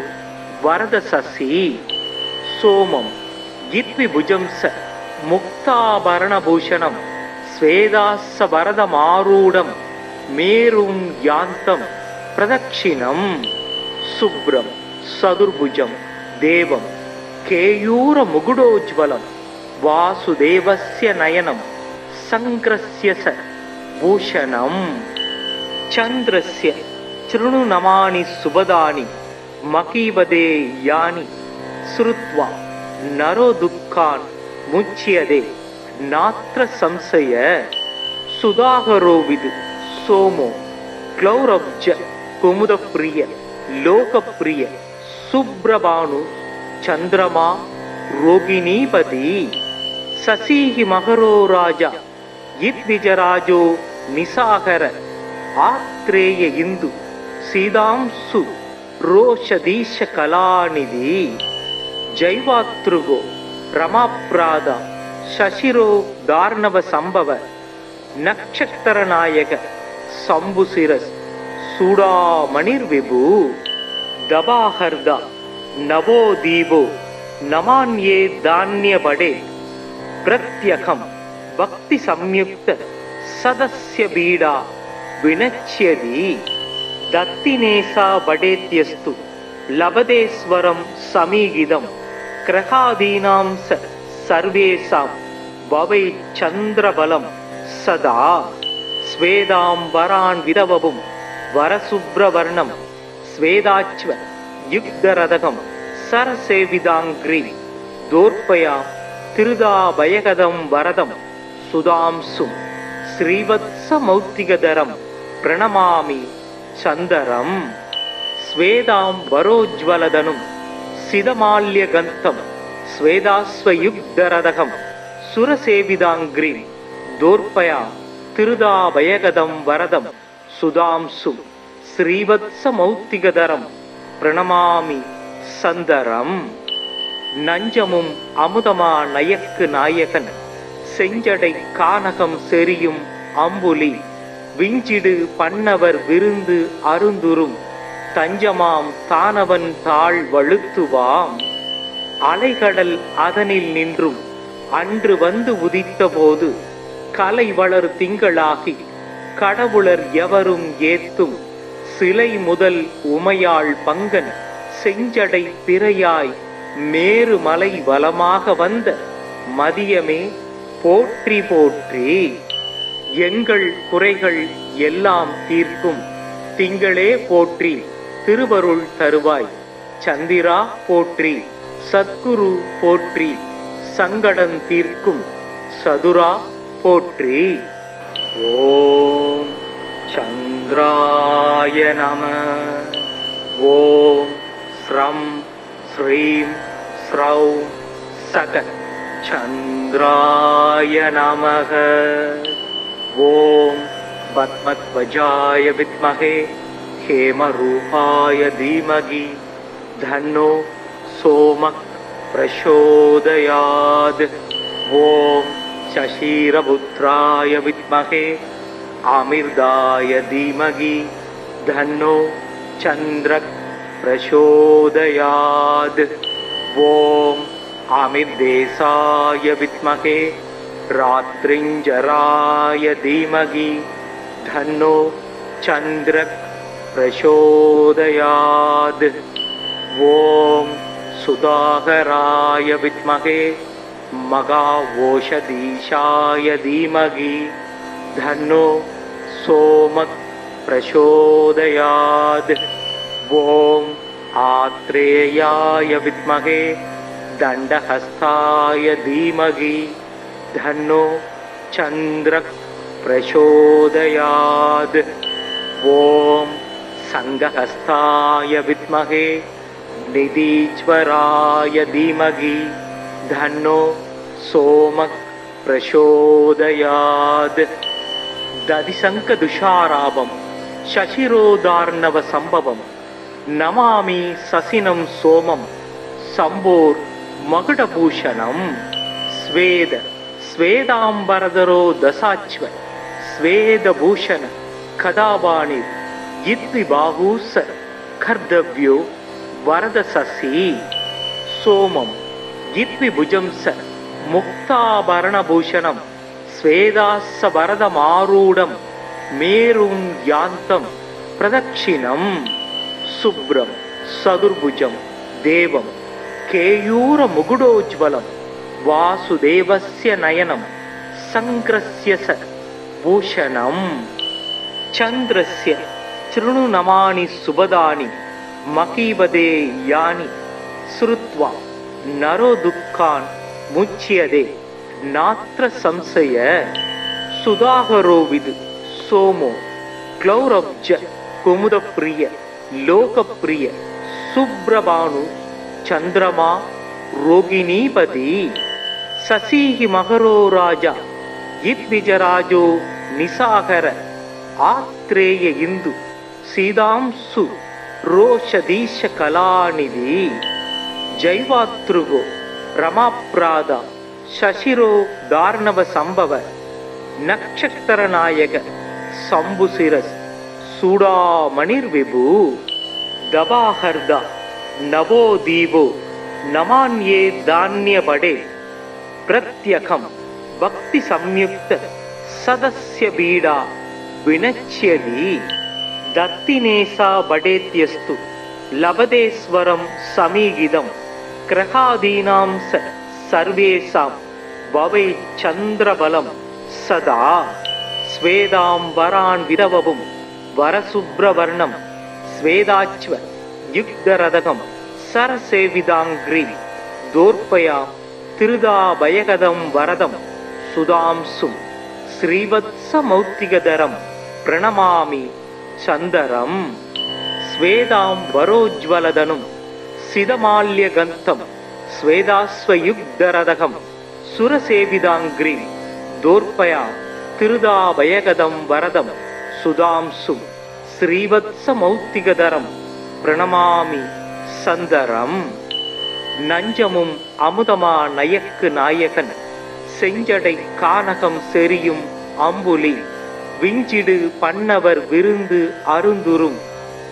वरदससि। सोमं यद्विभुजं स मुक्ताभरणभूषणं स्वेदास्सवरदमारूढं मेरुं यान्तं प्रदक्षिणं। शुभ्रं सदुर्भुजं देवं केयूरमुकुटोज्ज्वलं वासुदेवस्य नयनं संक्रस्य स भूषणं। चन्द्रस्य चृणुनमानि सुभदानि मकीवदे यानि श्रुत्वा नरो दुःखान् मुच्यते नात्र संशय। सुधाकरो विदु सोमो क्लौरब्ज कुमुदप्रिय लोकप्रिय सुब्रभानु चंद्रमा रोगिणीपति। शशिः मकरो राजा यद्विजराजो निशाकर आत्रेय इंदु सीदांशु रोषधीश कलानिधि। जैवातृगो रमाप्राद शशिरो दार्णव संभव नक्षत्र नायक शंभुशिरस् सूडामणिर्विभु। दबाहर्दा नवो दीपो नमान्ये धान्य बड़े प्रत्यखं भक्ति संयुक्त सदस्य बीडा विनच्यति। दत्तिनेसा बडेत्यस्तु लभतेस्वरं समीगिदं ग्रहादीनां सर्वेषां भवे चंद्रबलं सदा। स्वेदांबरान् विदवपुं वरसुब्रवर्णं स्वेदाच्व युक्तरदकं सरसेविदाङ्घ्रि दोर्पया तिरुदाभयकदं वरदं सुधांसुं श्रीवत्समौक्तिकधरं प्रणमामि चन्दरं। स्वेदांबरोज्ज्वलधनुं सिदमाल्यगन्तं स्वेदाश्वयुक्तरदकं सुरसेविदाङ्घ्रिं दोर्पया तिरुदाभयकदं वरदं सुधांसुं श्रीवत्समौक्तिकधरं प्रणमामि சந்தரம். நஞ்சமும் அமுதமா நயக்கு நாயகன் செஞ்சடை கானகம் செரியும் அம்புலி விஞ்சிடு பண்ணவர் விருந்து அருந்துரும் தஞ்சமாம் தானவன் தாழ் வழுத்துவாம். அலைகடல் அதனில் நின்றும் அன்று வந்து உதித்த போது கலை வளர் திங்களாகி கடவுளர் எவரும் ஏத்தும் சிலை முதல் உமையாள் பங்கன் செஞ்சடை பிறையாய் மேரு மலை வலமாக வந்த மதியமே போற்றி போற்றி. எங்கள் குறைகள் எல்லாம் தீர்க்கும் திங்களே போற்றி திருவருள் தருவாய். சந்திரா போற்றி சத்குரு போற்றி சங்கடன் தீர்க்கும் சதுரா போற்றி. ஓம் चंद्राय नमः। ओम श्रं श्रीं स्रौं सक चंद्राय नमः। ओम पद्मध्वजाय विद्महे हेमरूपाय धीमहि धन्नो सोमः प्रचोदयात्। ओम शशिरपुत्राय विद्महे आमिर्दाय धीमहि धन्नो चंद्रः प्रचोदयात्। ओम आमिर्देशाय विद्महे रात्रिंजराय धीमहि धन्नो चंद्रः प्रचोदयात्। ओम सुधाकराय विद्महे मघाओषधीशाय धीमहि धन्नो सोमः प्रचोदयात्। ओम आत्रेयाय विद्महे दंडहस्ताय धीमहि धन्नो चंद्रः प्रचोदयात्। ओम संघहस्ताय विद्महे निधीश्वराय धीमहि धन्नो सोमः प्रचोदयात्। दधिशंक दुषारावं शशिरोदार्णव संभवं नमामि ससिनं सोमं संभोर मकुटभूषणं। स्वेद स्वेदांबरधरो दशाच्व स्वेदभूषण कदावाणि इद्विबाहुस कर्तव्यो वरदससि। सोमं इद्विभुजं स मुक्ताभरणभूषणं स्वेदास्स वरदमारूढं मेरुं यान्तं प्रदक्षिणं। शुभ्रं सदुर्भुजं देवं केयूरमुकुटोज्ज्वलं वासुदेवस्य नयनं संक्रस्य स भूषणं। चन्द्रस्य चृणुनमानि सुभदानि मकीवदे यानि श्रुत्वा नरो दुःखान् मुच्यते नात्र संशय। सुधाकरो विदु सोमो क्लौरब्ज कुमुदप्रिय लोकप्रिय सुब्रभानु चंद्रमा रोगिणीपति। शशिहि मकरो राजा इद्विजराजो निशाकर आत्रेय इंदु सीदांशु रोषधीश कलानिधि। जैवातृगो रमाप्रादा शशिरो दार्णव संभव नक्षत्र नायक शंभुशिरस सूडामणिर्विभु। दबाहर्दा नवो दीवो नमान्ये धान्यपडे प्रत्यखं भक्ति संयुक्त सदस्य बीडा विनच्यति। दत्तिनेसा बडेत्यस्तु लभतेस्वरं समीगिदं ग्रहादीनां सर्वेषां भवे चन्द्रबलं सदा। स्वेदांबरान् विधवं वरशुभ्रवर्णं स्वेदाच्व युक्तरदकं सरसेविदाङ्घ्रिं दोर्पया तिरुदाभयगदं वरदं सुधांशुं श्रीवत्समौक्तिकधरं प्रणमामि चन्दरं। स्वेदांबरोज्ज्वलधनुं सिदमाल्यगन्तं स्वेदाश्वयुग्धरदकं सुरसेविदाङ्घ्रिं दोर्पया तिरुदाभयगदं वरदं सुधांशुं श्रीवत्समौक्तिकधरं प्रणमामि சந்தரம். நஞ்சமும் அமுதமா நயக்கு நாயகன் செஞ்சடை கானகம் செறியும் அம்புலி விஞ்சிடு பண்ணவர் விருந்து அருந்துரும்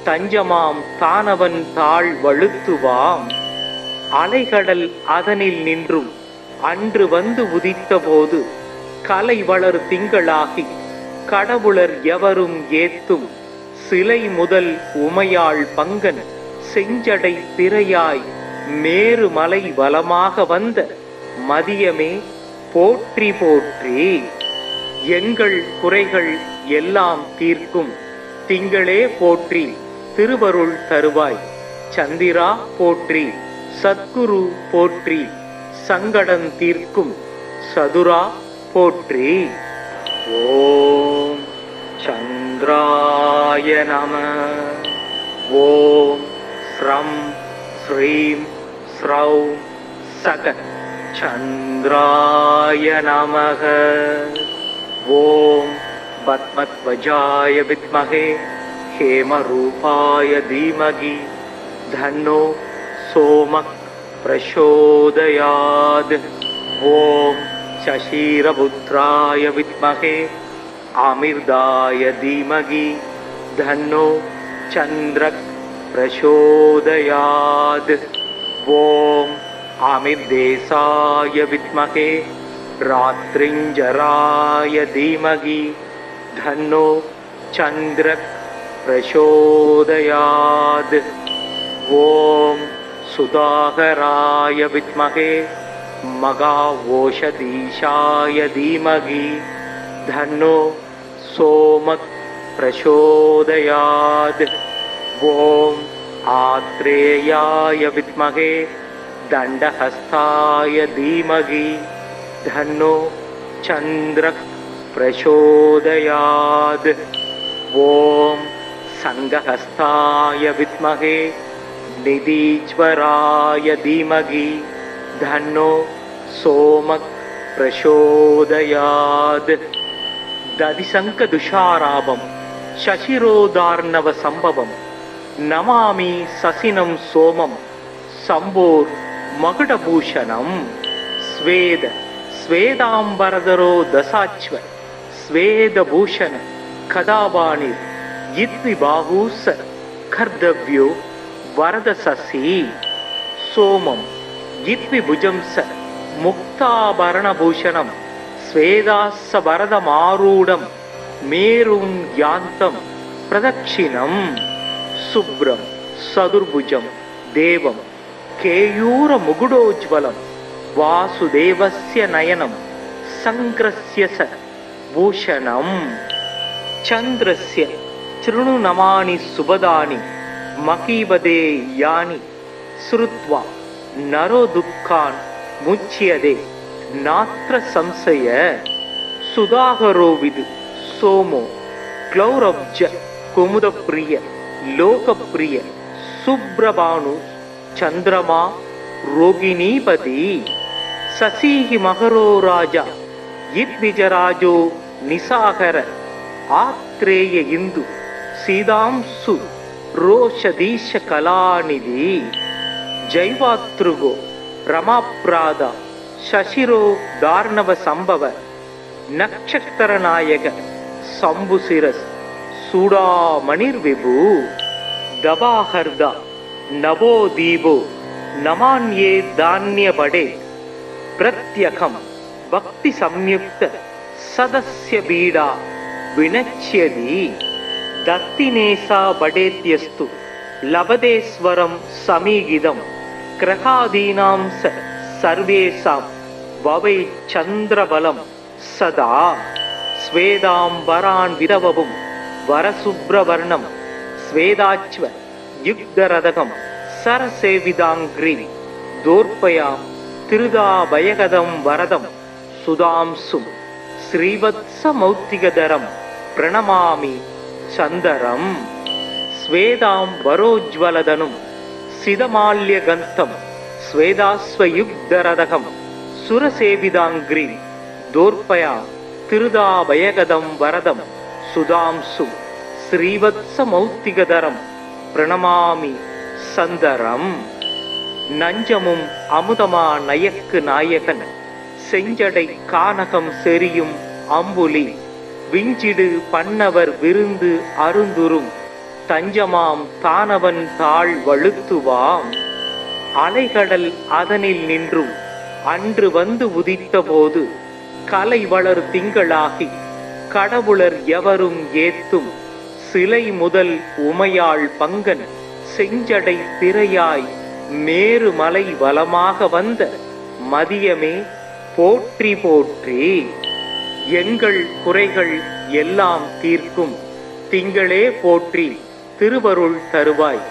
தஞ்சமாம் தானவன் தாழ் வழுத்துவாம். அலைகடல் அதனில் நின்றும் அன்று வந்து உதித்த போது கலை வளர் திங்களாகி கடவுளர் எவரும் ஏத்தும் சிலை முதல் உமையாள் பங்கன் செஞ்சடை திரையாய் மேருமலை வலமாக வந்த மதியமே போற்றி போற்றி. எங்கள் குறைகள் எல்லாம் தீர்க்கும் திங்களே போற்றி திருவருள் தருவாய். சந்திரா போற்றி, சத்குரு போற்றி, சங்கடன் தீர்க்கும் சதுரா போற்றி. ஓம் சந்திரா நம. ஓம் ஸ்ரம் ஸ்ரீம் ஸ்ரௌம் சக சந்திராய நமக. ஓம் பத்மத்வஜாய வித்மஹே ஹேமரூபாய தீமகி தன்னோ சோமக் பிரசோதயாத். ஓம் சசீரபுத்ராய வித்மஹே அமிர்தாய தீமகி தன்னோ சந்திரக் பிரசோதயாத். ஓம் அமிர்தேசாய வித்மஹே ராத்ரிஞ்சராய தீமகி தன்னோ சந்திரக் பிரசோதயாத். ஓம் சுதாகராய வித்மஹே மகாவோஷதீஷாய தீமகி தன்னோ சோமக் பிரசோதயாத். ஓம் ஆத்ரேயாய வித்மஹே தண்டஹஸ்தாய தீமகி தன்னோ சந்திரக் பிரசோதயாத். ஓம் சங்கஹஸ்தாய வித்மஹே நிதீஸ்வராய தீமகி தன்னோ சோமக் பிரசோதயாத். ததிசங்க துஷாராபம் சசிரோதார்ணவ சம்பவம் நமாமி சசினம் சோமம் சம்போர் மகுடபூஷணம். ஸ்வேத ஸ்வேதாம்பரதரோ தசாச்வ ஸ்வேதபூஷண கதாபாணிர் யித்விபாஹூஸ கர்தவ்யோ வரத சசி. சோமம் யித்விபுஜம்ஸ முக்தாபரணபூஷணம் ஸ்வேதாஸ்ஸ வரதமாரூடம் மேரும் யாந்தம் பிரதக்ஷிணம். சுப்ரம் சதுர்புஜம் தேவம் கேயூர முகுடோஜ்வலம் வாசுதேவஸ்ய நயனம் சங்கிரஸ்ய ச பூஷணம். சந்திரஸ்ய ச்ருணு நமானி சுபதானி மகீபதே யானி ஸ்ருத்வா நரோ துக்கான் முச்யதே நாத்ர சம்சய. சுதாகரோ விது சோமோ க்ளௌரப்ஜ குமுதப்ரிய லோகப்ரிய சுப்ரபானு சந்திரமா ரோகிணீபதி. சசீஹி மகரோ ராஜா யித்விஜராஜோ நிசாகர ஆத்ரேய இந்து சீதாம்சு ரோஷதீஷ கலாநிதி. ஜைவாத்ருகோ ரமாப்ராதா சசிரோ தார்ணவ சம்பவ நக்ஷத்திரநாயக சம்புசிரஸ் சூடாமணிர் விபு. தபாஹர்தா நவோ தீபோ நமான்யே தான்ய படே பிரத்யகம் பக்தி சம்யுக்த சதஸ்ய பீடா வினச்யதி. தத்தினேசா படேத்யஸ்து லபதேஸ்வரம் சமீகிதம் கிரகாதீனாம் சர்வேசாம் வவை சந்திரபலம் சதா. ஸ்வேதாம்பரான் விரவவும் வரசுப்ரவர்ணம் ஸ்வேதாச்வ யுக்தரதகம் சரசேவிதாங்கிரி தோர்ப்பயாம் திருதாபயகதம் வரதம் சுதாம்சும் ஸ்ரீவத்ஸமௌக்திகதரம் பிரணமாமி சந்தரம். ஸ்வேதாம்பரோஜ்வலதனும் சிதமால்யகந்தம் ஸ்வேதாஸ்வயுக்தரதகம் சுரசேவிதாங்கிரி தோர்ப்பயா திருதாபயகதம் வரதம் சுதாம்சும் ஸ்ரீவத்ஸமௌக்திகதரம் பிரணமாமி சந்தரம். நஞ்சமும் அமுதமா நயக்கு நாயகன் செஞ்சடை கானகம் செரியும் அம்புலி விஞ்சிடு பண்ணவர் விருந்து அருந்துரும் தஞ்சமாம் தானவன் தாழ் வழுத்துவாம். அலைகடல் அதனில் நின்றும் அன்று வந்து உதித்த போது கலை வளர் திங்களாகி கடவுளர் எவரும் ஏத்தும் சிலை முதல் உமையாள் பங்கன் செஞ்சடை திரையாய் மேருமலை வலமாக வந்த மதியமே போற்றி போற்றி. எங்கள் குறைகள் எல்லாம் தீர்க்கும் திங்களே போற்றி திருவருள் தருவாய்.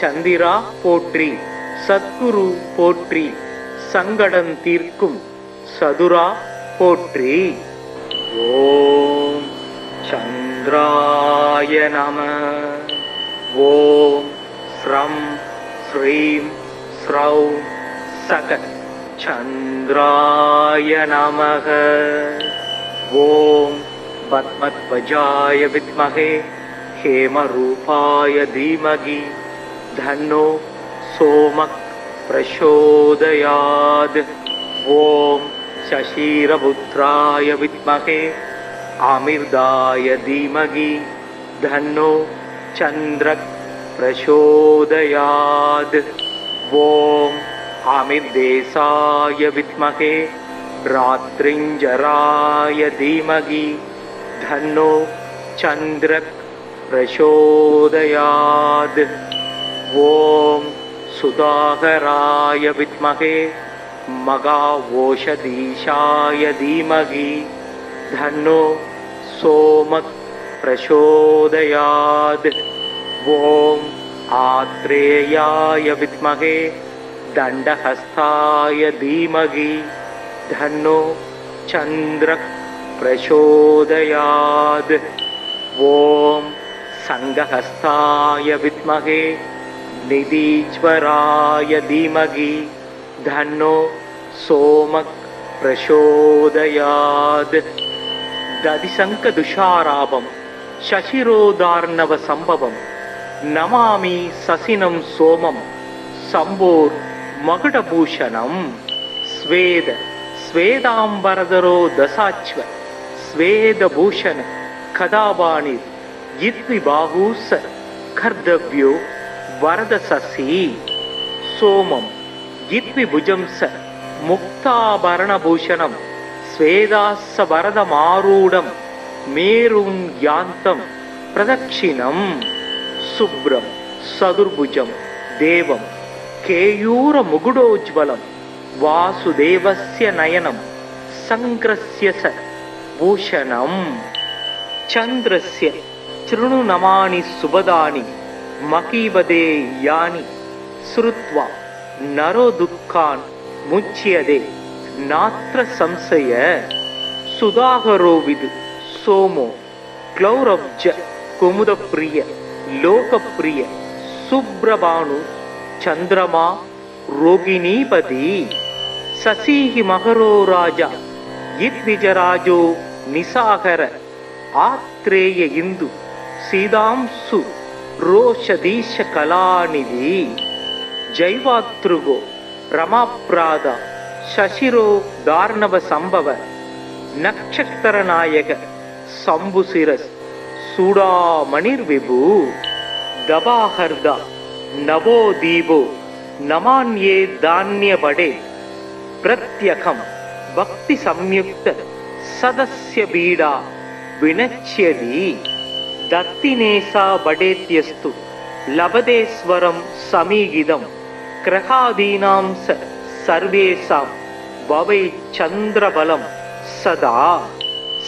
சந்திரா போற்றி சத்குரு போற்றி சங்கடம் தீர்க்கும் சதுரா போற்றி. ஓம் சந்திராய நமः. ஓம் ஸ்ரம் ஸ்ரீம் ஸ்ரௌம் சக சந்திராய நமः. ஓம் பத்மத்வஜாய வித்மஹே ஹேமரூபாய தீமகி தன்னோ சோமக் பிரசோதயாத். ஓம் சசீரபுத்ராய வித்மஹே அமிர்தாய தீமகி தன்னோ சந்திரக் பிரசோதயாத். ஓம் அமிர்தேசாய வித்மஹே ராத்ரிஞ்சராய தீமகி தன்னோ சந்திரக் பிரசோதயாத். ஓம் சுதாகராய வித்மஹே மகாவோஷதீஷாய தீமகி தன்னோ சோமக் பிரசோதயாத். ஓம் ஆத்ரேயாய வித்மஹே தண்டஹஸ்தாய தீமகி தன்னோ சந்திரக் பிரசோதயாத். ஓம் சங்கஹஸ்தாய வித்மஹே நிதீஸ்வராய தீமகி தன்னோ சோமக் பிரசோதயாத். ததிசங்க துஷாராபம் சசிரோதார்ணவ சம்பவம் நமாமி சசினம் சோமம் சம்போர் மகுடபூஷணம். ஸ்வேத ஸ்வேதாம்பரதரோ தசாச்வ ஸ்வேதபூஷண கதாபாணிர் யித்விபாஹூஸ கர்தவ்யோ வரதசசி. சோமம் யித்விபுஜம்ஸ முக்தாபரணபூஷணம் ஸ்வேதாஸ்ஸ வரதமாரூடம் மேரும் யாந்தம் பிரதக்ஷிணம். சுப்ரம் சதுர்புஜம் தேவம் கேயூர முகுடோஜ்வலம் வாசுதேவஸ்ய நயனம் சங்கிரஸ்ய ச பூஷணம். சந்திரஸ்ய ச்ருணு நமானி சுபதானி மகீவதே யானி ஸ்ருத்வா நரோ துக்கான் முச்யதே நாத்ர சம்சய. சுதாகரோ விது சோமோ க்ளௌரப்ஜ குமுதப்பிரிய லோகப்பிரிய சுப்ரபானு சந்திரமா ரோகிணீபதி. சசீஹி மகரோ ராஜா யித்விஜராஜோ நிசாகர ஆத்ரேய இந்து சீதாம்சு ரோஷதீஷ கலாநிதி. ஜைவாத்ருகோ ரமாப்ராதா சசிரோ தார்ணவ சம்பவ நக்ஷத்திரநாயக சம்புசிரஸ் சூடாமணிர் விபு. தபாஹர்தா நவோ தீபோ நமான்யே தான்யபடே பிரத்யகம் பக்தி சம்யுக்த சதஸ்ய பீடா வினச்யதி. தத்தினேசா படேத்யஸ்து லபதேஸ்வரம் சமீகிதம் கிரகாதீனாம் சர்வேசாம் பவை சந்திரபலம் சதா.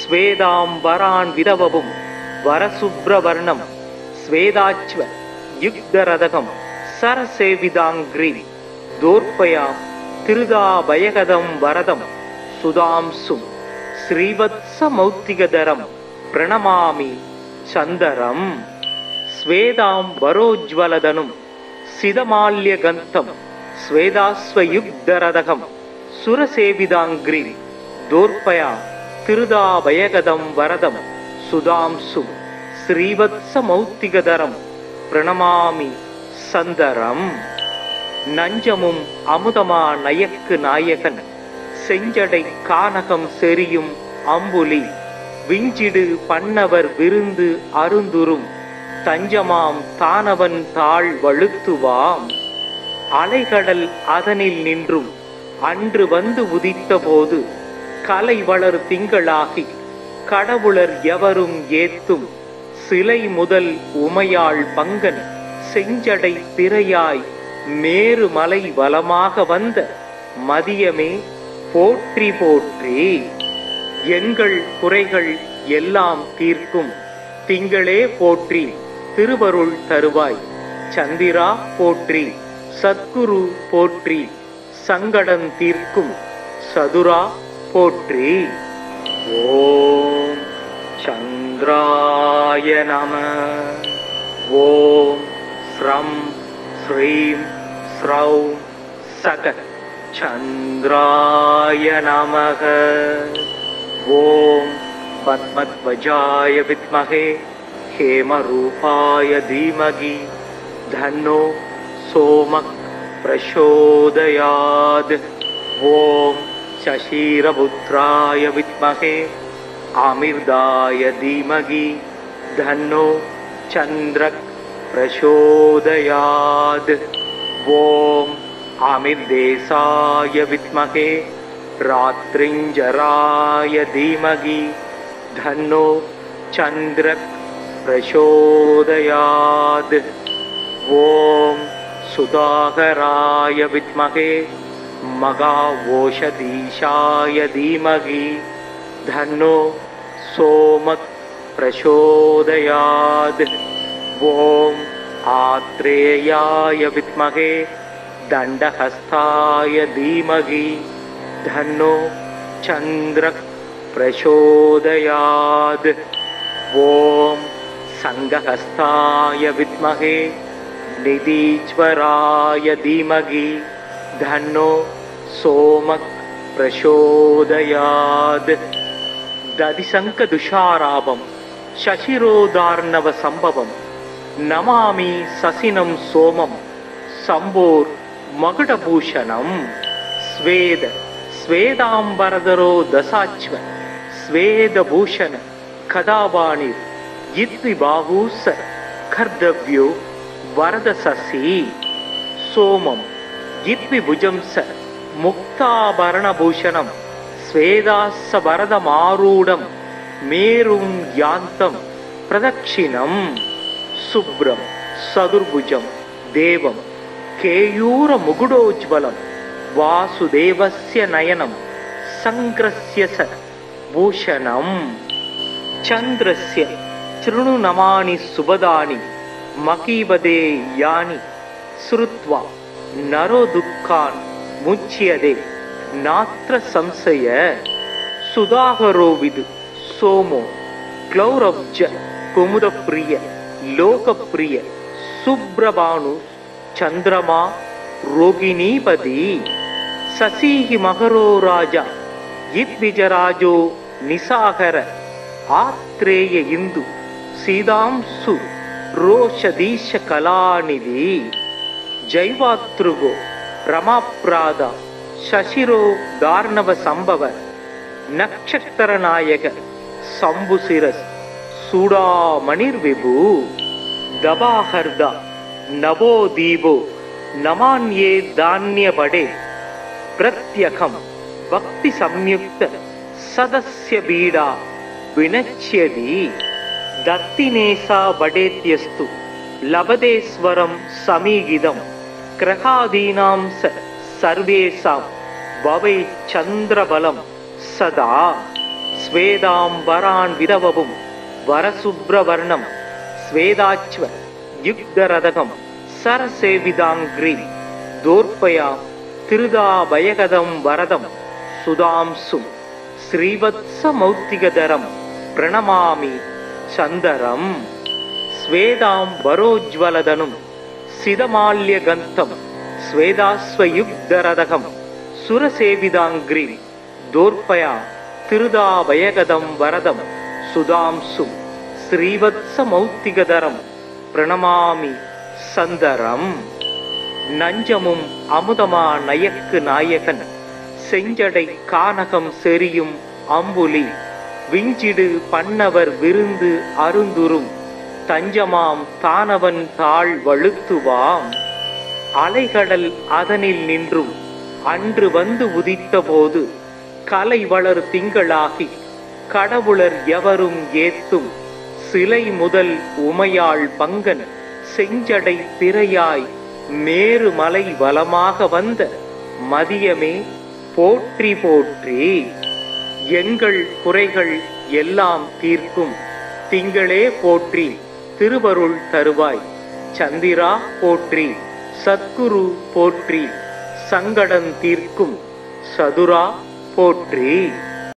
ஸ்வேதாம்பரான் விதவவும் வரசுப்ரவர்ணம் ஸ்வேதாச்வ யுக்தரதகம் சரசேவிதாங்கிரி தோர்ப்பயாம் திருதாபயகதம் வரதம் சுதாம்சும் ஸ்ரீவத்ஸமௌத்திகதரம் பிரணமாமி சந்தரம். ஸ்வேதாம்பரோஜ்வலதனும் சிதமால்யகந்தம் ஸ்வேதாஸ்வயுக்தரதகம் சுரசேவிதாங்கிரி தோர்ப்பயா திருதாபயகதம் வரதம் சுதாம்சும் ஸ்ரீவத்ஸமௌத்திகதரம் பிரணமாமி சந்தரம். நஞ்சமும் அமுதமா நயக்கு நாயகன் செஞ்சடை கானகம் செரியும் அம்புலி விஞ்சிடு பண்ணவர் விருந்து அருந்துரும் தஞ்சமாம் தானவன் தாழ் வழுத்துவாம். அலைகடல் அதனில் நின்றும் அன்று வந்து உதித்த போது கலை வளர் திங்களாகி கடவுளர் எவரும் ஏத்தும் சிலை முதல் உமையாள் பங்கன் செஞ்சடை திரையாய் மேருமலை வலமாக வந்த மதியமே போற்றி போற்றி. எங்கள் குறைகள் எல்லாம் தீர்க்கும் திங்களே போற்றி திருவருள் தருவாய். சந்திரா போற்றி சத்குரு போற்றி சங்கடம் தீர்க்கும் சதுரா போற்றி. ஓம் சந்திராய நம. ஓம் ஸ்ரம் ஸ்ரீம் ஸ்ரௌம் சக சந்திராய நமக. ஓம் பத்மத்வஜாய வித்மஹே ஹேமரூபாய தீமகி தன்னோ சோமக் பிரசோதயாத். ஓம் சசீரபுத்ராய வித்மஹே ஆமிர்தாய தீமகி தன்னோ சந்திரக் பிரசோதயாத். ஓம் ஆமிர்தேசாய வித்மஹே ராத்ரிஞ்சராய தீமகி தன்னோ சந்திரக் பிரசோதயாத். ஓம் சுதாகராய வித்மஹே மகாவோஷதீஷாய தீமகி தன்னோ சோமக் பிரசோதயாத். ஓம் ஆத்ரேயாய வித்மஹே தண்டஹஸ்தாய தீமகி தன்னோ சந்திரக் பிரசோதயாத். ஓம் சங்கஹஸ்தாய வித்மஹே நிதீஸ்வராய தீமகி தன்னோ சோமக் பிரசோதயாத். ததிசங்க துஷாராபம் சசிரோதார்ணவ சம்பவம் நமாமி சசினம் சோமம் சம்போர் மகுடபூஷணம். ஸ்வேத ஸ்வேதாம்பரதரோ தசாச்வ ஸ்வேதபூஷண கதாபாணிர் இத்விபாஹூஸ கர்தவ்யோ வரதசசி. சோமம் இத்விபுஜம்ச முக்தாபரணபூஷணம் ஸ்வேதாஸ்ஸ வரதமாரூடம் மேரும் யாந்தம் பிரதக்ஷிணம். சுப்ரம் சதுர்புஜம் தேவம் கேயூர முகுடோஜ்வலம் வாசுதேவஸ்ய நயனம் சங்கிரஸ்ய ச பூஷணம். சந்திரஸ்ய ச்ருணு நமானி சுபதானி மகீபதே யானி ஸ்ருத்வா நரோ துக்கான் முச்யதே நாத்ர சம்சய. சுதாகரோ விது சோமோ க்ளௌரப்ஜ குமுதப்ரிய லோகப்ரிய சுப்ரபானு சந்திரமா ரோகிணீபதி. சசீஹி மகரோ ராஜா இத்விஜராஜோ நிசாகர ஆத்ரேய இந்து சீதாம்சு ரோஷதீஷ கலாநிதி. ஜைவாத்ருகோ ரமாப்ராதா சசிரோ தார்ணவ சம்பவ நக்ஷத்திரநாயக சம்புசிரஸ் சூடாமணிர் விபு. தபாஹர்தா நவோ தீபோ நமான்யே தான்யபடே பிரத்யகம் பக்தி சம்யுக்த சதஸ்ய பீடா வினச்யதி. தத்தினேசா படேத்யஸ்து லபதேஸ்வரம் சமீகிதம் கிரகாதீனாம் சர்வேசாம் பவை சந்திரபலம் சதா. ஸ்வேதாம்பரான் விதவபும் வரசுப்ரவர்ணம் ஸ்வேதாச்வ யுக்தரதகம் சரசேவிதாங்கிரி தோர்ப்பயா திருதாபயகதம் வரதம் சுதாம்சும் ஸ்ரீவத்ஸ மௌத்திகதரம் பிரணமாமி சந்தரம். ஸ்வேதாம்பரோஜ்வலதனும் சிதமால்யகந்தம் ஸ்வேதாஸ்வயுக்தரதகம் சுரசேவிதாங்கிரி தோர்ப்பயா திருதாபயகதம் வரதம் சுதாம்சும் ஸ்ரீவத்ஸ மௌத்திகதரம் பிரணமாமி சந்தரம். நஞ்சமும் அமுதமா நயக்கு நாயகன் செஞ்சடை கானகம் செரியும் அம்புலி விஞ்சிடு பண்ணவர் விருந்து அருந்துரும் தஞ்சமாம் தானவன் தாழ் வழுத்துவாம். அலைகடல் அதனில் நின்றும் அன்று வந்து உதித்த போது கலை வளர் திங்களாகி கடவுளர் எவரும் ஏத்தும் சிலை முதல் உமையாள் பங்கன் செஞ்சடை பிறையாய் மேருமலை வலமாக வந்த மதியமே போற்றி போற்றி. எங்கள் குறைகள் எல்லாம் தீர்க்கும் திங்களே போற்றி திருவருள் தருவாய். சந்திரா போற்றி சத்குரு போற்றி சங்கடன் தீர்க்கும் சதுரா போற்றி.